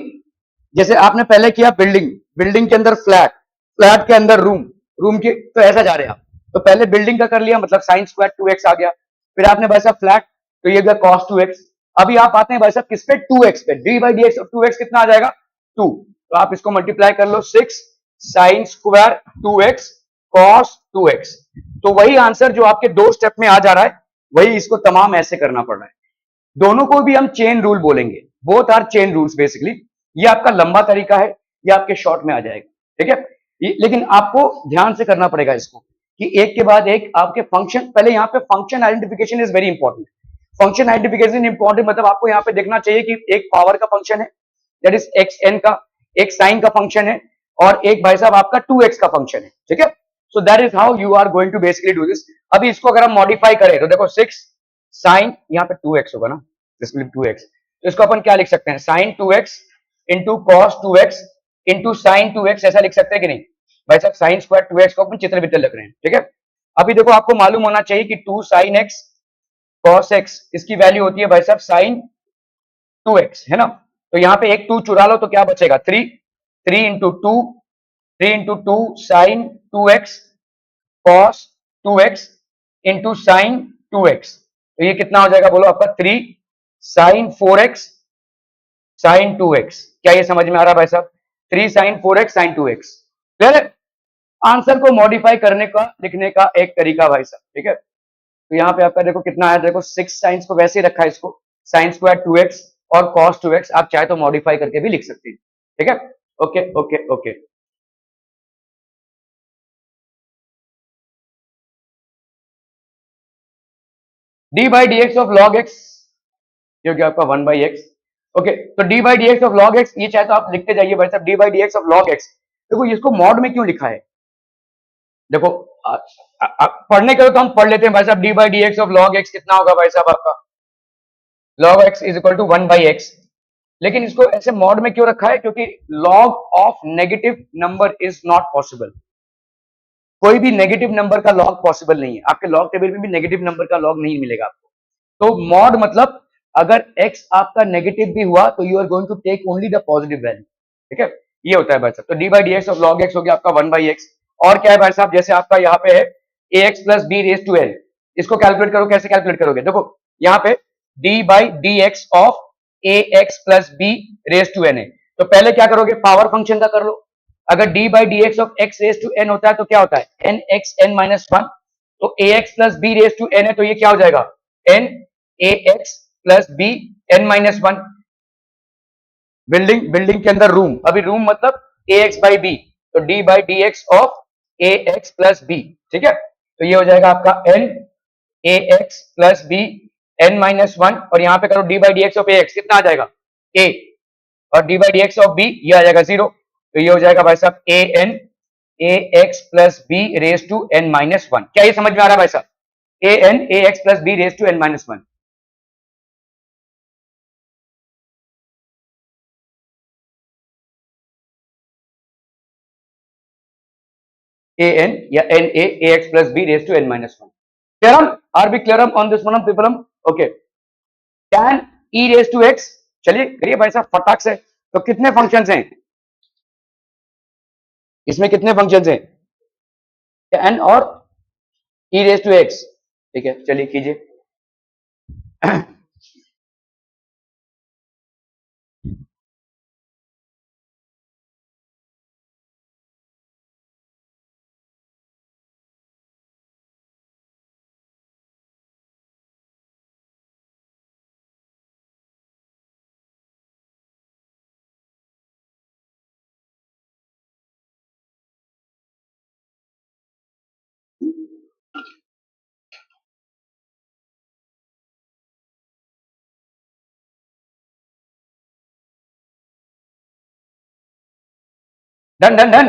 जैसे आपने पहले किया बिल्डिंग, बिल्डिंग के अंदर फ्लैट, फ्लैट के अंदर रूम, रूम के, तो ऐसा जा रहे हैं आप, तो पहले बिल्डिंग का कर लिया, मतलब साइन स्क्वायर 2x आ गया, फिर आपने भाई साहब फ्लैट, तो ये गया cos 2x। अभी आप आते हैं भाई साहब किस पे, 2x पे, d/dx ऑफ 2x कितना आ जाएगा, 2, तो आप इसको मल्टीप्लाई कर लो, 6 sine square 2x cos 2x, तो वही आंसर जो आपके दो स्टेप में आ जा रहा है, वही इसको तमाम ऐसे करना पड़ रहा है। दोनों को भी हम चेन रूल बोलेंगे, both are chain rules basically, ये आपका लंबा तरीका है, ये आपके शॉर्ट में आ जाएगा, ठीक है। लेकिन आपको ध्यान से करना पड़ेगा इसको, कि एक के बाद एक आपके फंक्शन, पहले यहाँ पे function identification is very important, function identification important, मतलब आपको यहाँ पे देखना चाहिए कि एक पावर का फंक्शन है, दैट इज xn का, एक साइन का फंक्शन है, और एक भाई साहब आपका 2x का फंक्शन है, ठीक है। So that is how you are going to basically do this. अभी इसको अगर हम मॉडिफाई करें तो देखो 6 साइन, यहाँ पे 2x होगा ना, दिस विल बी 2x, तो इसको अपन क्या लिख सकते हैं, sine 2x into cos 2x into sine 2x, ऐसा लिख सकते हैं कि नहीं भाई साहब, साइन स्क्वायर 2x को अपन चित्र वित्र लिख रहे हैं, ठीक है। अभी देखो आपको मालूम होना चाहिए कि 2 साइन x cos x, इसकी वैल्यू होती है भाई साहब साइन 2x, है ना, तो यहाँ पे एक 2 चुरा लो तो क्या बचेगा, 3, 3 इंटू 2, 3 इंटू 2 साइन 2x cos 2x into sine 2x, तो ये कितना हो जाएगा बोलो आपका, 3 साइन 4x साइन 2x, क्या ये समझ में आ रहा है भाई साहब, 3 sine 4x sine 2x, clear है। आंसर को मॉडिफाई करने का, लिखने का एक तरीका भाई साहब, ठीक है। तो यहाँ पे आपका देखो कितना है, देखो 6 साइंस को वैसे ही रखा है, इसको साइन स्क्वायर 2x और cos 2x, आप चाहे तो मॉडिफाई करके भी लिख सकते हैं, ठीक है। Okay okay okay, d/dx of log x, ये हो गया आपका 1/x, ओके। तो d/dx ऑफ log x, ये चाहे तो आप लिखते जाइए भाई साहब, d/dx ऑफ log x, देखो इसको मॉड में क्यों लिखा है, देखो पढ़ने के तो हम पढ़ लेते हैं भाई साहब, d/dx ऑफ log x कितना होगा भाई साहब आपका, log x is equal to 1/x, लेकिन इसको ऐसे मॉड में क्यों रखा है, क्योंकि log of negative number is not possible, कोई भी नेगेटिव नंबर का लॉग पॉसिबल नहीं है, आपके लॉग टेबल में भी नेगेटिव नंबर का लॉग नहीं मिलेगा आपको। तो मॉड मतलब अगर x आपका नेगेटिव भी हुआ तो you are going to take only the positive value, ठीक है, ये होता है भाई साहब। तो d/dx ऑफ log x हो गया आपका 1/x, और क्या है भाई साहब, जैसे आपका यहाँ पे है ax plus b raise to n, इसको कैलकुलेट करो, कैसे कैलकुलेट करोगे, देखो यहाँ पे d/dx of ax plus b raise to n है, तो पहले क्या करोगे, पावर फंक्शन का कर लो, अगर d/dx of x raise to n होता है तो क्या होता है nxn-1, तो ax plus b raise to n है, तो ये क्या हो जाएगा n ax plus b n-1, building, building के अंदर रूम, अभी रूम मतलब ax बाई बी, तो D by D x of a x plus b, ठीक है। तो ये हो जाएगा आपका n a x plus b n minus one, और यहाँ पे करो d by D x of a x, कितना आ जाएगा ए, और d by D x of b ये आ जाएगा जीरो। तो ये हो जाएगा भाई साहब a n a x plus b raise to n minus one. क्या ये समझ में आ रहा है भाई साहब? A n a x plus b raise to n minus one. A n या n a x plus b raise to n minus one. Clear on? Are we clear on this one people? Okay, tan e raise to x, चलिए करिए भाई साहब फटाक से। तो कितने functions हैं इसमें, कितने फंक्शंस हैं? tan और e रेज टू एक्स, ठीक है चलिए कीजिए। डन डन डन,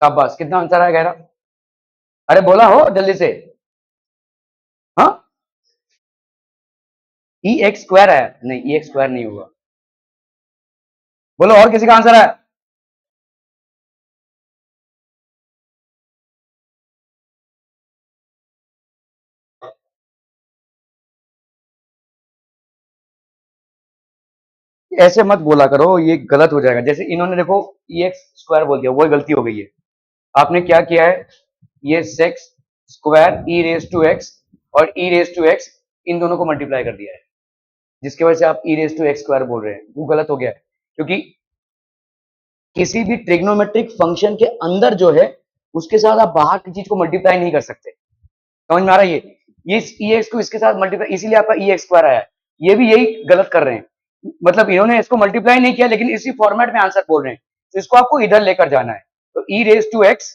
शाबाश। कितना आंसर आया गहरा? अरे बोला हो जल्दी से। हाँ, ई एक्स स्क्वायर है, नहीं ई एक्स स्क्वायर नहीं होगा। बोलो और किसी का आंसर है? ऐसे मत बोला करो, ये गलत हो जाएगा। जैसे इन्होंने देखो ई एक्स स्क्वायर बोल दिया, वो गलती हो गई है। आपने क्या किया है, ये sec square e raise to x और ई रेज टू एक्स इन दोनों को मल्टीप्लाई कर दिया है, जिसकी वजह से आप ई रेज टू एक्स स्क्वायर बोल रहे हैं, वो गलत हो गया है। क्योंकि किसी भी ट्रिग्नोमेट्रिक फंक्शन के अंदर जो है उसके साथ आप बाहर की चीज को मल्टीप्लाई नहीं कर सकते। समझ में आ रहा है? ये ई एक्स को इसके साथ मल्टीप्लाई, इसीलिए आपका ई एक्स स्क्वायर आया है। ये भी यही गलत कर रहे हैं, मतलब इन्होंने इसको मल्टीप्लाई नहीं किया लेकिन इसी फॉर्मेट में आंसर बोल रहे हैं, तो इसको आपको इधर लेकर जाना है। तो e raise to x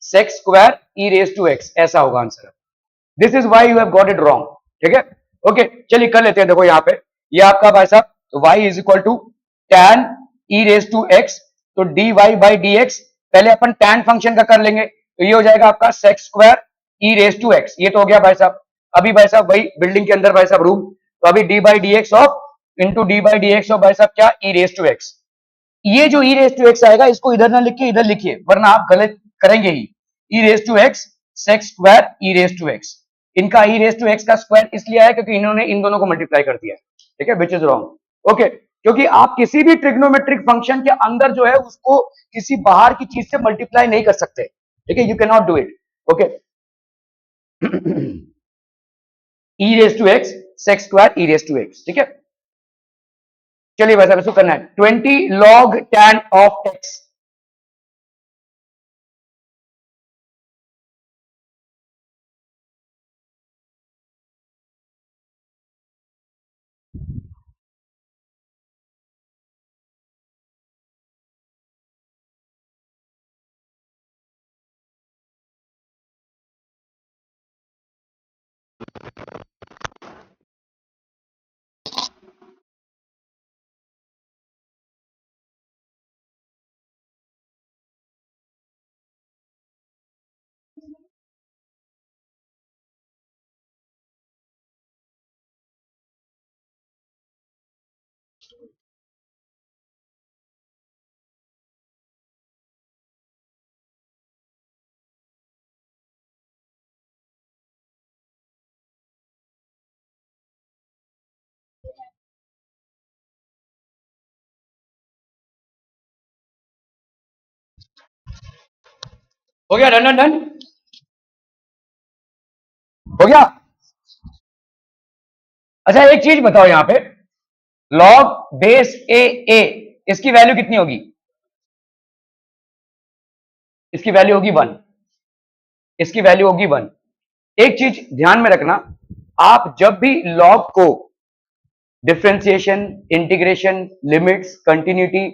sex square e raise to x, ऐसा होगा answer. This is why you have got it wrong, ठीक है। ओके चलिए कर लेते हैं। देखो यहाँ पे ये आपका भाई साहब y is equal to tan e raise to x, तो dy बाई डी एक्स, पहले अपन tan फंक्शन का कर लेंगे, तो ये हो जाएगा आपका sec square e raise to x, ये तो हो गया भाई साहब। अभी भाई साहब वही बिल्डिंग के अंदर भाई साहब रूम, तो अभी D by D x of into D by D x of भाई साहब क्या e रेज टू x। ये जो e रेज टू एक्स आएगा इसको इधर ना लिख के इधर लिखिए, वरना आप गलत करेंगे ही। e raise to x sex square e raise to x, इनका e रेज टू एक्स का स्क्वायर इसलिए आया क्योंकि इन्होंने इन दोनों को मल्टीप्लाई कर दिया, ठीक है, विच इज रॉन्ग। ओके, क्योंकि आप किसी भी ट्रिग्नोमेट्रिक फंक्शन के अंदर जो है उसको किसी बाहर की चीज से मल्टीप्लाई नहीं कर सकते, ठीक है, you can not do it. Okay, e raise to x sex square e raise to x, ठीक है। चलिए भाई साहब इसको करना है 20 log tan ऑफ x। हो गया, डन डन डन, हो गया। अच्छा एक चीज बताओ यहाँ पे, log बेस ए इसकी वैल्यू कितनी होगी? इसकी वैल्यू होगी 1, इसकी वैल्यू होगी 1। एक चीज ध्यान में रखना, आप जब भी log को differentiation, integration, limits, continuity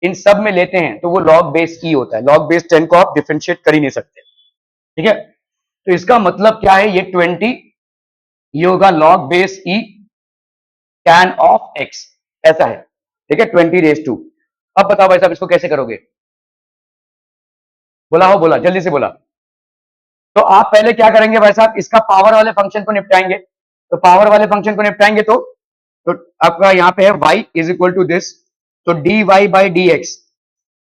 in सब में लेते हैं तो वो log बेस e होता है। log बेस 10 को आप डिफरेंशिएट कर ही नहीं सकते, ठीक है। तो इसका मतलब क्या है, ये 20 ये होगा log base e tan of x, ऐसा है, ठीक है, 20 रेज टू। अब बताओ भाई साहब इसको कैसे करोगे, बोला हो, बोला जल्दी से बोला। तो आप पहले क्या करेंगे भाई साहब, इसका पावर वाले फंक्शन को निपटाएंगे। तो पावर वाले फंक्शन को निपटाएंगे तो आपका यहाँ पे है y is equal to this, तो dy by D x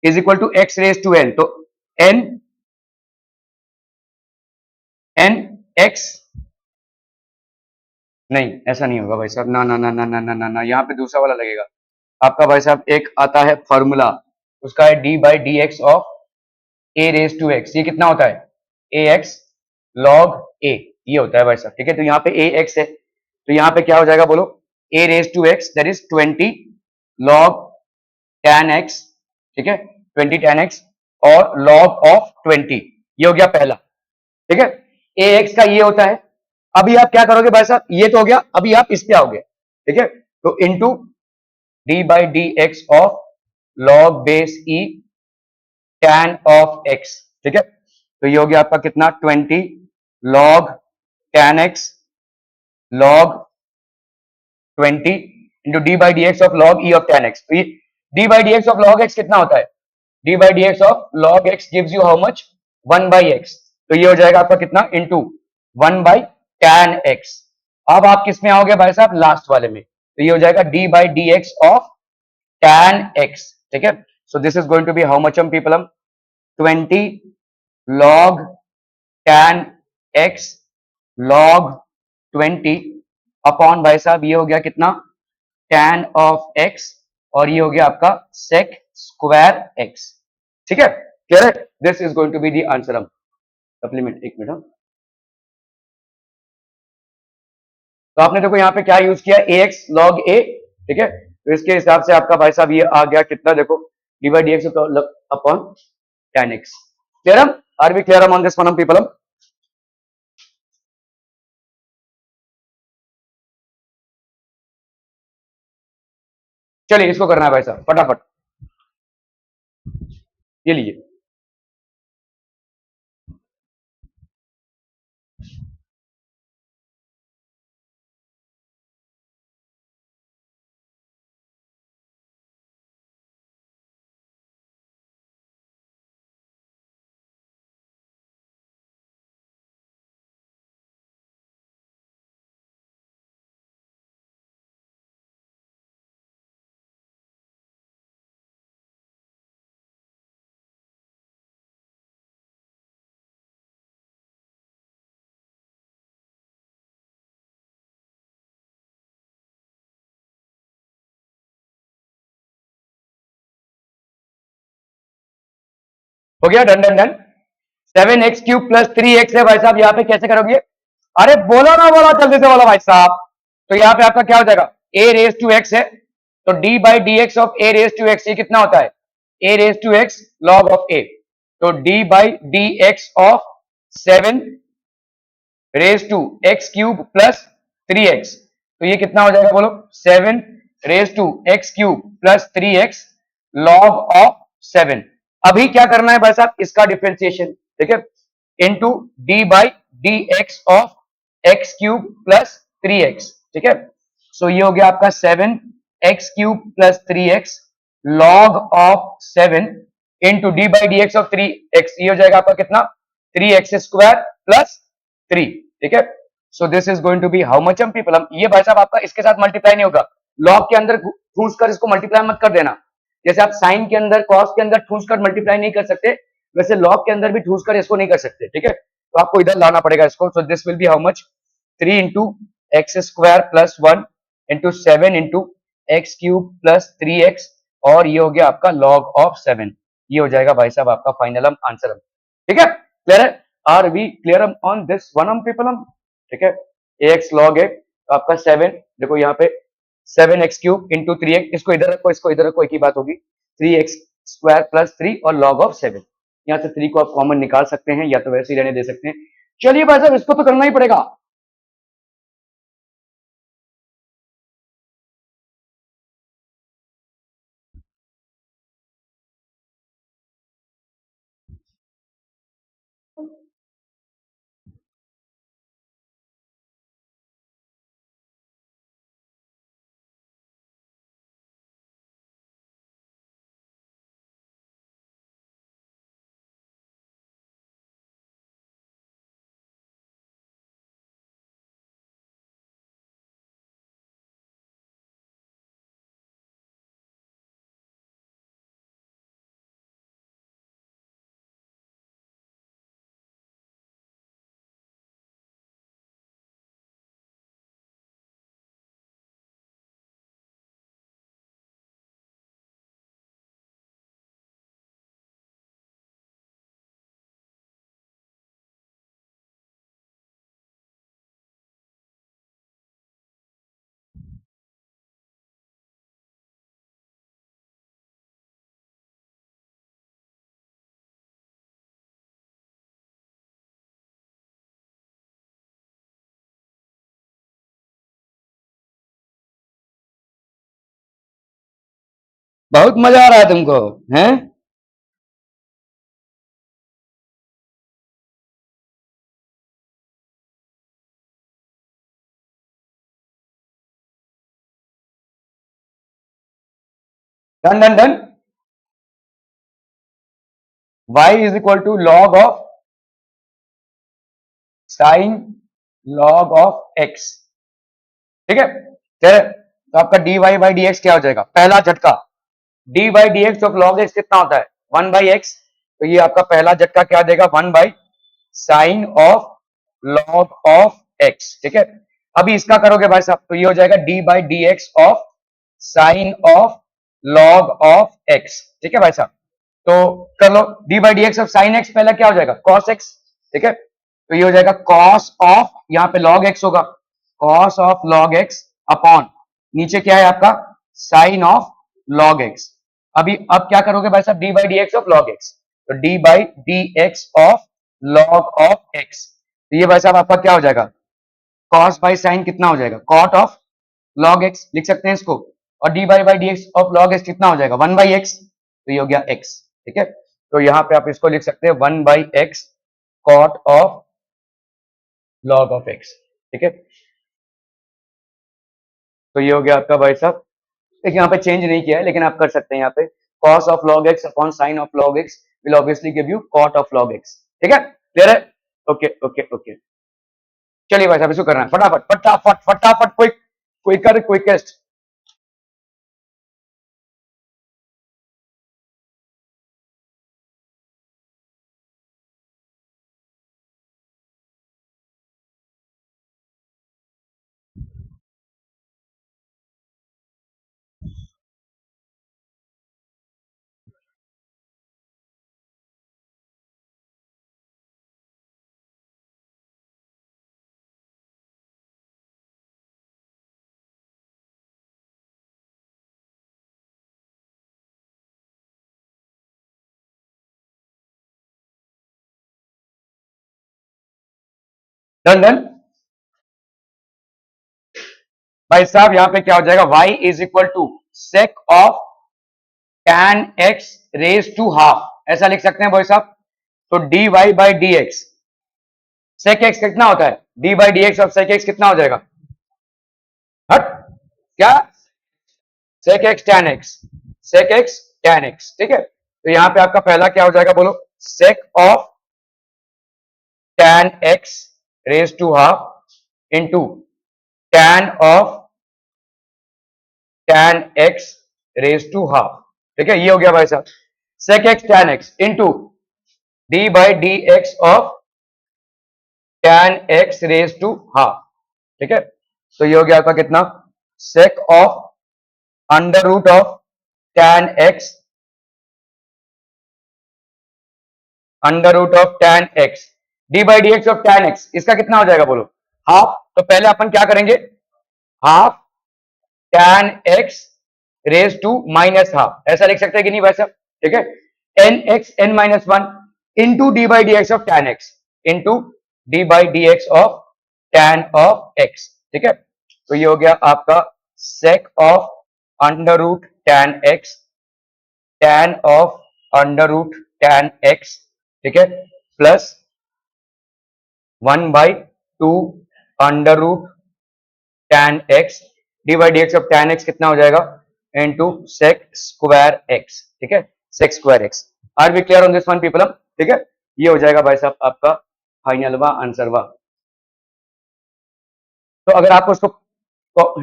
is equal to x raise to n, तो n n x, नहीं ऐसा नहीं होगा भाई साहब, ना ना ना ना ना ना ना ना, यहाँ पे दूसरा वाला लगेगा आपका भाई साहब। एक आता है फॉर्मूला, उसका है d by D x of a raise to x, ये कितना होता है ए एक्स लॉग ए, ये होता है भाई साहब, ठीक है। तो यहाँ पे ए एक्स है, तो यहाँ पे क्या हो जाएगा बोलो, a raise to x that is 20 log tan x, ठीक है, 20 tan x और log ऑफ 20, ये हो गया पहला, ठीक है। ए एक्स का ये होता है। अभी आप क्या करोगे भाई साहब, ये तो हो गया, अभी आप इस पे आओगे, ठीक है। तो into D by D x of log base E tan of x, ठीक है। तो ये हो गया आपका कितना 20 log tan x log 20 into D by D x of log e of tan x। तो ये D by D x of log x कितना होता है, d by D x of log x gives you how much 1 by x, तो ये हो जाएगा आपका कितना इंटू 1 बाई tan x। अब आप किस में आओगे भाई साहब, लास्ट वाले में, तो ये हो जाएगा d by D x of tan x, ठीक है। So this is going to be how much हम पीपल, हम 20 log tan x log 20 upon भाई साहब ये हो गया कितना tan ऑफ x, और ये हो गया आपका sec स्क्वायर x, ठीक है, क्लियर है। This is going to be the answer. हम सप्लीमेंट, एक मिनट। तो आपने देखो यहाँ पे क्या यूज किया, ए एक्स लॉग ए, ठीक है। तो इसके हिसाब से आपका भाई साहब ये आ गया कितना, देखो d by D x upon tan x। Clear, are we clear on this one people. चलिए इसको करना है भाई साहब फटाफट, ये लीजिए। हो गया, done done done. 7x cube plus 3x है भाई साहब, यहाँ पे कैसे करोगे, अरे बोलो ना, बोलो जल्दी से बोलो भाई साहब। तो यहाँ पे आपका क्या हो जाएगा, a रेज टू x है, तो d by D x of a raise to x, ये कितना होता है a raise to x log of a, तो d by D x of 7 raise to x cube plus 3x, तो ये कितना हो जाएगा बोलो 7 raise to x cube plus 3x log of 7। अभी क्या करना है भाई साहब, इसका डिफरेंशिएशन, ठीक है, into D by D x of x cube plus 3x, ठीक है। सो ये हो गया आपका 7 x cube plus 3x log of 7 into D by D x of 3x, ये हो जाएगा आपका कितना 3x स्क्वायर प्लस 3, ठीक है। So this is going to be how much हम पीपल, हम ये भाई साहब आपका इसके साथ मल्टीप्लाई नहीं होगा, लॉग के अंदर ठूस कर इसको मल्टीप्लाई मत कर देना। जैसे आप साइन के अंदर कॉस के अंदर ठूस कर मल्टीप्लाई नहीं कर सकते, वैसे लॉग के अंदर भी ठूस कर इसको नहीं कर सकते, ठीक है। तो आपको इधर लाना पड़ेगा इसको। So this will B how much 3 into x square plus 1 into 7 into x cube plus 3x, और ये हो गया आपका log ऑफ 7, ये हो जाएगा भाई साहब आपका फाइनल आंसर, ठीक है। क्लियर है, are we clear on this one हम पीपल, हम ठीक है। ax log है तो आपका 7, देखो यहाँ पे 7x क्यूब इंटू 3x, इसको इधर रखो, इसको इधर रखो, एक ही बात होगी, 3x स्क्वायर प्लस 3 और log ऑफ 7, यहाँ से 3 को आप कॉमन निकाल सकते हैं या तो वैसे ही रहने दे सकते हैं। चलिए भाई साहब इसको तो करना ही पड़ेगा। बहुत मजा आ रहा है तुमको, हैं? Done done done. y is equal to log of sine log of x। ठीक है, चले तो आपका dy बाई डी एक्स क्या हो जाएगा? पहला झटका, D by D x of log x कितना होता है? 1/x। तो ये आपका पहला झटका क्या देगा? 1/sin of log of x। ठीक है, अभी इसका करोगे भाई साहब तो ये हो जाएगा d by D x of sine of log of x। ठीक है भाई साहब, तो कर लो d by D x of sine x, पहला क्या हो जाएगा? Cos x. ठीक है, तो ये हो जाएगा कॉस ऑफ, यहाँ पे लॉग एक्स होगा, cos of log x upon नीचे क्या है आपका? Sine of log x. अभी अब क्या करोगे भाई साहब? D by D x of log x, तो D by D x of log of x. तो ये भाई साहब आपका क्या हो जाएगा? कॉस बाई साइन कितना हो जाएगा? कॉट ऑफ लॉग एक्स लिख सकते हैं इसको, और d by D x of log x कितना हो जाएगा? 1/x। तो ये हो गया x। ठीक है, तो यहां पे आप इसको लिख सकते हैं 1/x cot of log of x। ठीक है, तो ये हो गया आपका भाई साहब, एक यहाँ पे चेंज नहीं किया है लेकिन आप कर सकते हैं यहाँ पे cos of log x upon sine of log x will obviously give you cot of log x। ठीक है, क्लियर है? ओके ओके ओके, चलिए भाई साहब इसको करना है फटाफट फटाफट फटाफट, quick quicker quickest. Done done भाई साहब, यहाँ पे क्या हो जाएगा? y is equal to sec of tan x raise to half, ऐसा लिख सकते हैं भाई साहब। तो dy by D x, sec x कितना होता है? D by D x of sec x कितना हो जाएगा? हट, क्या? Sec x tan x, sec x tan x. ठीक है, तो यहां पे आपका पहला क्या हो जाएगा बोलो? Sec of tan x raise to half into tan of tan x raise to half. ठीक है, ये हो गया भाई साहब sec x tan x into D by D x of tan x raise to half. ठीक है, तो ये हो गया आपका कितना? Sec of under root of tan x, under root of tan x d by D x of tan x, इसका कितना हो जाएगा बोलो? हाफ। तो पहले अपन क्या करेंगे? Half tan x raise to minus half, ऐसा लिख सकते हैं कि नहीं भाई साहब? ठीक है, n x n minus one into D by D x of tan x into D by D x of tan of x. ठीक है, तो ये हो गया आपका sec of under root tan x, tan of under root tan x. ठीक है, plus 1/2 under root tan x d by D x of tan x कितना हो जाएगा? Into sec square x. ठीक है, सेक square x. Are we clear on this one people? ठीक है, ये हो जाएगा भाई साहब आपका फाइनल वा आंसर वा। तो अगर आपको उसको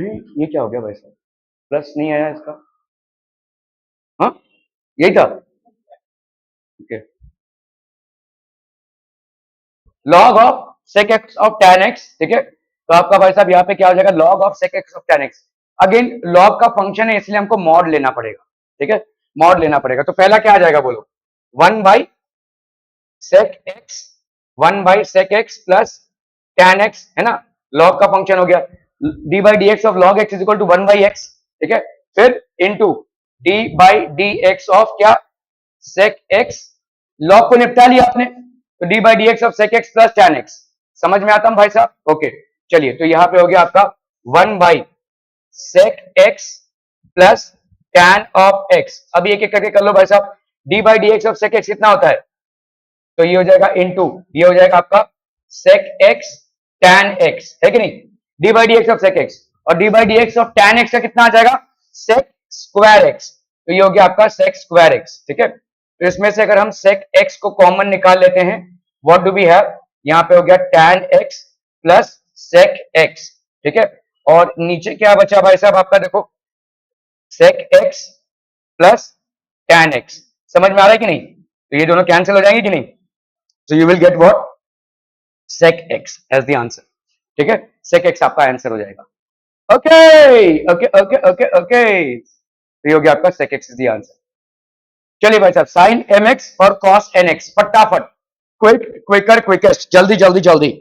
ये क्या हो गया भाई साहब? प्लस नहीं आया इसका? हाँ, यही था। Okay, log of sec x of tan x. ठीक है, तो आपका भाई साहब यहाँ पे क्या हो जाएगा? Log of sec x of tan x. Again log का फंक्शन है इसलिए हमको मॉड लेना पड़ेगा। ठीक है, मॉड लेना पड़ेगा, तो पहला क्या आ जाएगा बोलो? 1/sec x, 1/sec x plus tan x, है ना? लॉग का फंक्शन हो गया, D by D x of log X is equal to 1/x। ठीक है, फिर into D by D x of क्या? Sec X. लॉग को निपटा लिया आपने, तो D by D x of sec X plus tan X. समझ में आता हूं भाई साहब? ओके, चलिए तो यहां पे हो गया आपका 1/sec x plus tan of x। अब एक एक करके कर लो भाई साहब। d by D x of sec x कितना होता है? तो ये हो जाएगा इनटू, ये हो जाएगा आपका sec x tan x, है कि नहीं? d by D x of sec x, और d by D x of tan x का कितना आ जाएगा? sec square x। तो ये हो गया आपका sec स्क्वायर x, ठीक है। तो इसमें से अगर हम sec x को कॉमन निकाल लेते हैं, व्हाट डू वी हैव? यहाँ पे हो गया tan x plus sec x, ठीक है। और नीचे क्या बचा भाई साहब आपका, देखो sec x plus tan x। समझ में आ रहा है कि नहीं? तो ये दोनों कैंसिल हो जाएंगे कि नहीं? So you will get what? Sec x as the answer, ठीक है। sec x आपका आंसर हो जाएगा। Okay okay okay okay okay, तो ये हो गया आपका sec x is the answer। चलिए भाई साहब, sin mx और cos nx, फटाफट, क्विक क्विकर क्विकेस्ट, जल्दी जल्दी जल्दी।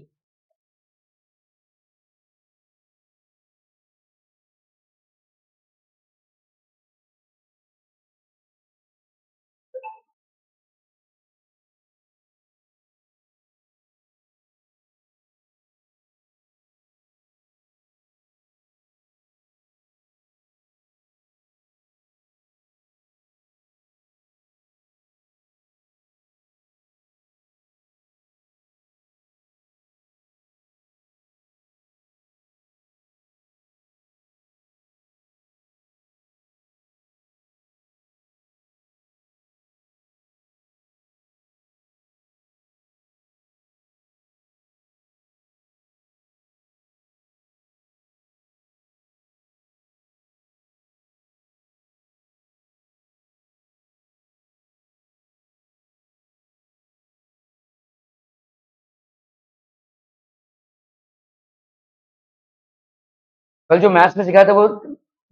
कल जो मैथ्स में सिखाया था वो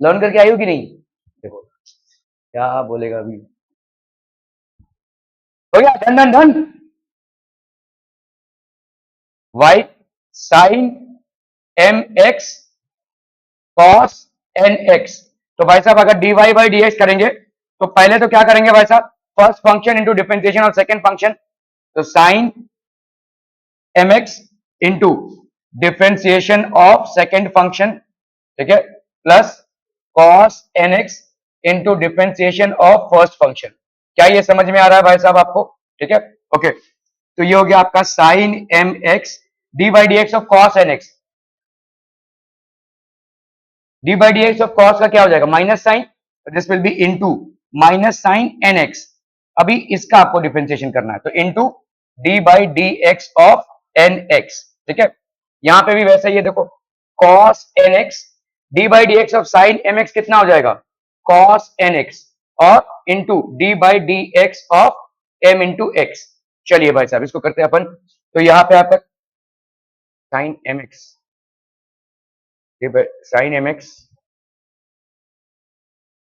लर्न करके आई हो कि नहीं? देखो क्या बोलेगा अभी। हो गया, done done done. y sin mx cos nx। तो भाई साहब अगर dy बाई डी एक्स करेंगे तो पहले तो क्या करेंगे भाई साहब? First function into differentiation of second function. तो sin mx into differentiation of second function, ठीक है, plus cos nx into differentiation of first function. क्या ये समझ में आ रहा है भाई साहब आपको? ठीक है, ओके। तो ये हो गया आपका sin mx d by D x of cos nx। D by D x of cos का क्या हो जाएगा? Minus sine, this will be into minus sine n x. अभी इसका आपको डिफरेंशिएशन करना है, तो into d by D x of n x, ठीक है। यहां पे भी वैसे ही देखो, cos n x d by D x of sine m x कितना हो जाएगा? cos एन एक्स, और into D by D x of m into x. चलिए भाई साहब इसको करते हैं अपन। तो यहां पे आपका sine m x, sine m x,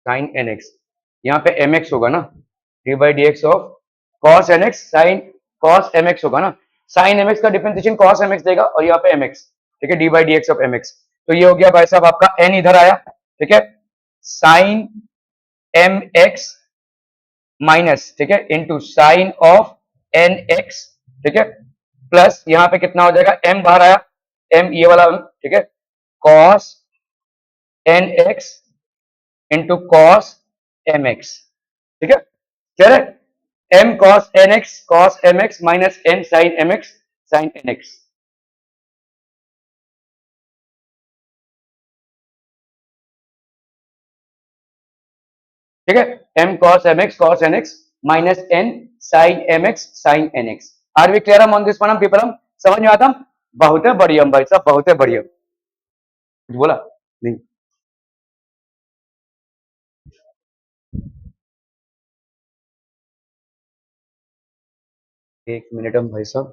sine n x, यहाँ पे एम एक्स होगा ना, d by D x of cos n x sine cos m x होगा ना। साइन एम एक्स का डिफरेंशिएशन कॉस एम एक्स देगा, और यहाँ पे एम एक्स, ठीक है, d by D x of m x. तो ये हो गया भाई साहब आपका एन इधर आया, ठीक है, साइन एम एक्स माइनस, ठीक है, into sine of n x, ठीक है, प्लस यहाँ पे कितना हो जाएगा? एम बाहर आया, एम ये वाला, ठीक है, cos n x into cos m x, ठीक है। चले, m cos m x minus n sine m x sine n x. ठीक है, m cos n x minus n sine m x sine n x. Are we clear on this one people? समझ में आता? बहुत है बढ़िया भाई साहब, बहुत है बढ़िया। कुछ बोला नहीं? एक मिनट हम भाई साहब,